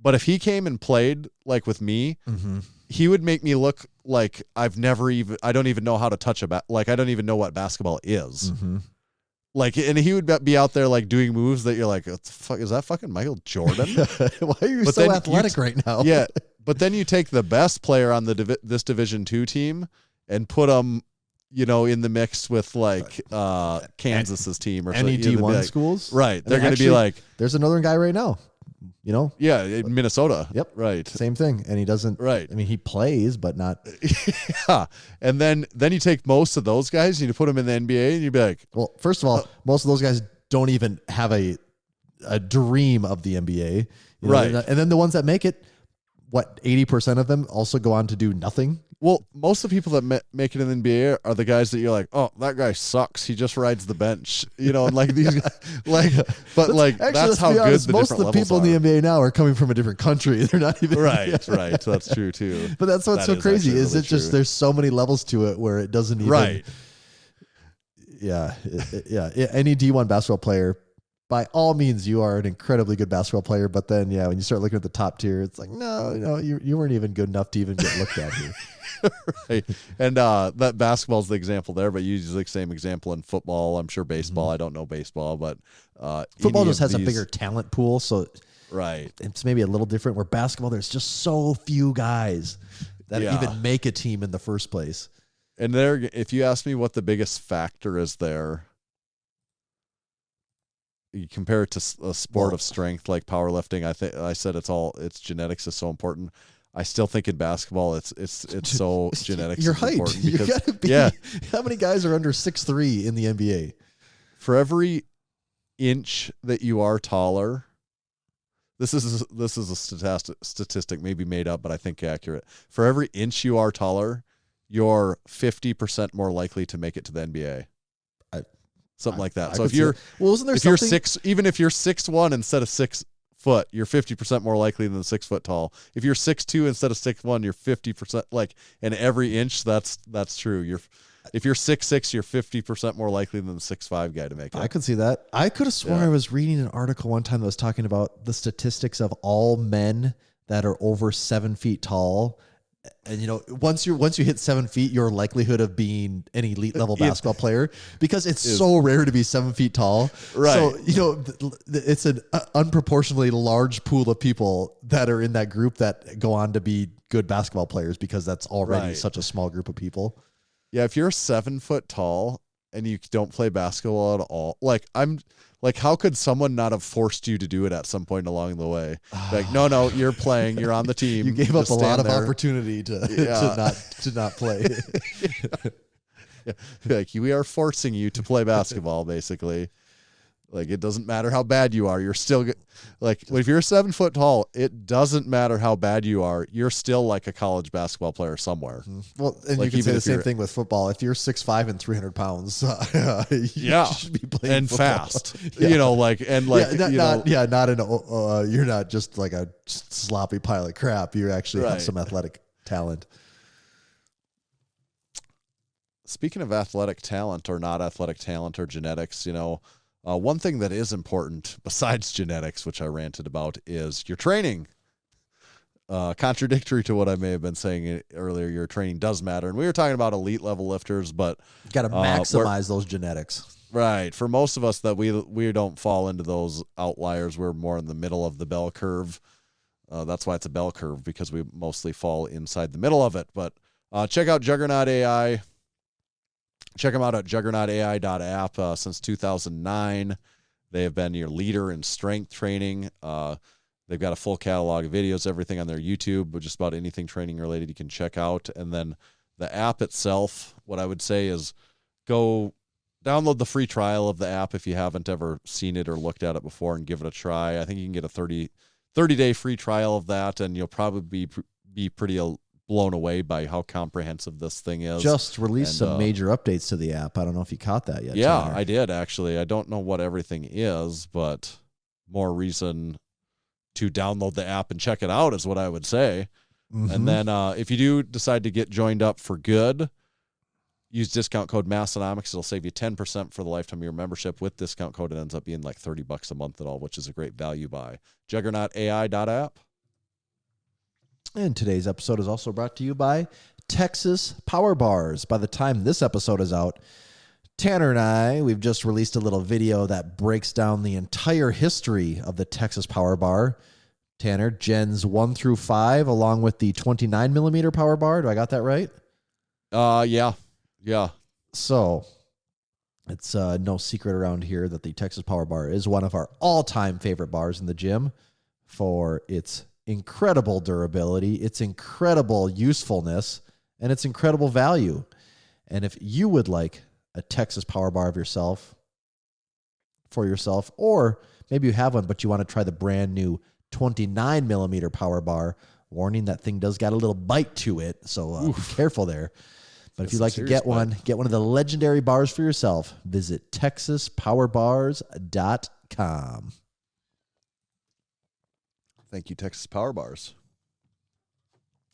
But if he came and played like with me, he would make me look like I don't even know how to touch like I don't even know what basketball is. Like, and he would be out there like doing moves that you're like, what the fuck, is that fucking Michael Jordan? Why are you so athletic right now? Yeah, but then you take the best player on this Division II team and put them, in the mix with like Kansas's team or any something. D1 schools, right? They're going to be like, there's a northern guy right now. Yeah, in Minnesota. Yep. Right. Same thing. And he doesn't. Right. I mean, he plays, but not. Yeah. And then you take most of those guys and you put them in the NBA and you'd be like, well, first of all, most of those guys don't even have a dream of the NBA. Right. And then the ones that make it, 80% of them also go on to do nothing. Well, most of the people that make it in the NBA are the guys that you're like, oh, that guy sucks. He just rides the bench, and like these, like, but like that's how good honest, the most of the people in the NBA now are coming from a different country. They're not even right. Right, that's true too. But that's what's so crazy is really it just there's so many levels to it where it doesn't even. Right. Yeah, any D1 basketball player. By all means, you are an incredibly good basketball player. But then, when you start looking at the top tier, it's like, no, you weren't even good enough to even get looked at here. Right. And that basketball is the example there, but you use the same example in football. I'm sure baseball. I don't know baseball, but football just has a bigger talent pool. So right, it's maybe a little different. Where basketball, there's just so few guys that even make a team in the first place. And if you ask me what the biggest factor is there, you compare it to a sport of strength like powerlifting. I said it's genetics is so important. I still think in basketball it's so genetics. Your is height. important You because, gotta be. How many guys are under 6'3" in the NBA? For every inch that you are taller, this is a statistic maybe made up, but I think accurate. For every inch you are taller, you're 50% more likely to make it to the NBA. Something like that. So if you're isn't there you're 6, even if you're 6'1" instead of 6 foot, you're 50% more likely than 6 foot tall. If you're 6'2" instead of 6'1", you're 50% like, and every inch that's true. If you're 6'6", you're 50% more likely than the 6'5" guy to make it. I could see that. I could have sworn I was reading an article one time that was talking about the statistics of all men that are over 7 feet tall. And once you hit 7 feet, your likelihood of being an elite level basketball player, because it's so rare to be 7 feet tall. Right. So it's an unproportionately large pool of people that are in that group that go on to be good basketball players, because that's already such a small group of people. Yeah, if you're 7 foot tall and you don't play basketball at all, how could someone not have forced you to do it at some point along the way? Like, no, you're playing, you're on the team. You gave up a lot of there. opportunity to not play. Yeah. Like, we are forcing you to play basketball, basically. Like, it doesn't matter how bad you are. You're still like, if you're 7 foot tall, it doesn't matter how bad you are. You're still like a college basketball player somewhere. Well, and Like, you can say even the if same you're- thing with football. If you're 6'5" and 300 pounds, you should be playing and football. fast. Yeah. You know, like, and like, not in a, you're not just like a sloppy pile of crap. You actually have Right. some athletic talent. Speaking of athletic talent or not athletic talent or genetics, one thing that is important besides genetics, which I ranted about, is your training. Contradictory to what I may have been saying earlier, your training does matter. And we were talking about elite level lifters, but You got to maximize those genetics. right, for most of us that we don't fall into those outliers. We're more in the middle of the bell curve. That's why it's a bell curve, because we mostly fall inside the middle of it. But check out Juggernaut AI. Check them out at juggernautai.app. Since 2009, they have been your leader in strength training. They've got a full catalog of videos, everything on their YouTube, but just about anything training related you can check out. And then the app itself, what I would say is go download the free trial of the app if you haven't ever seen it or looked at it before, and give it a try. I think you can get a 30-day free trial of that, and you'll probably be pretty blown away by how comprehensive this thing is. Just released some major updates to the app. I don't know if you caught that yet. Yeah, Tanner. I did actually. I don't know what everything is, but more reason to download the app and check it out is what I would say. Mm-hmm. And then if you do decide to get joined up for good, use discount code Massenomics. It'll save you 10% for the lifetime of your membership. With discount code, it ends up being like $30 a month at all, which is a great value buy. JuggernautsAI.app. And today's episode is also brought to you by Texas Power Bars. By the time this episode is out, Tanner and we've just released a little video that breaks down the entire history of the Texas Power Bar. Tanner, gens 1 through 5, along with the 29 millimeter power bar. Do I got that right? Yeah. So it's no secret around here that the Texas Power Bar is one of our all-time favorite bars in the gym for its incredible durability, its incredible usefulness, and its incredible value. And if you would like a Texas Power Bar for yourself, or maybe you have one, but you want to try the brand new 29 millimeter power bar, warning, that thing does got a little bite to it. So be careful there. But if you'd like to get one of the legendary bars for yourself, visit TexasPowerBars.com. Thank you, Texas Power Bars.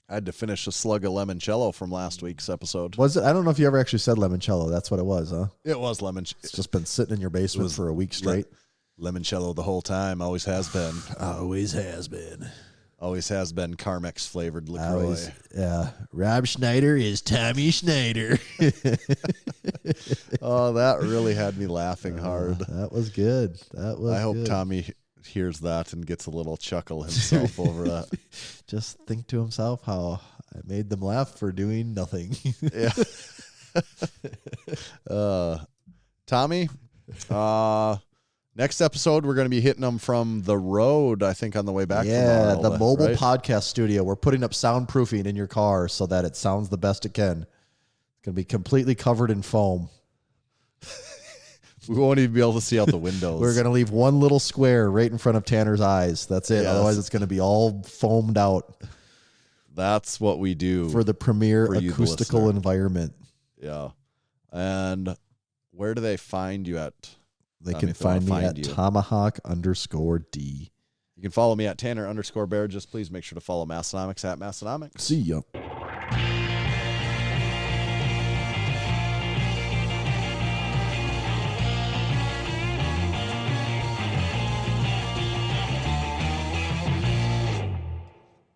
I had to finish a slug of limoncello from last week's episode. Was it? I don't know if you ever actually said limoncello. That's what it was, huh? It was limoncello. It's just been sitting in your basement for a week straight. Limoncello the whole time. Always has been. Always has been. Always has been Carmex flavored LaCroix. Rob Schneider is Tommy Schneider. Oh, that really had me laughing hard. That was good. I hope Tommy hears that and gets a little chuckle himself over that. Just think to himself how I made them laugh for doing nothing. Yeah. Tommy, next episode, we're going to be hitting them from the road, I think, on the way back from Arnold, the mobile right? podcast studio. We're putting up soundproofing in your car so that it sounds the best it can. It's going to be completely covered in foam. We won't even be able to see out the windows. We're going to leave one little square right in front of Tanner's eyes. That's it. Yes. Otherwise, it's going to be all foamed out. That's what we do. For the premier for you, the acoustical listener. environment. Yeah. And where do they find you at? They can find me at Tomahawk_D. You can follow me at Tanner_Bear. Just please make sure to follow Massenomics at Massenomics. See ya.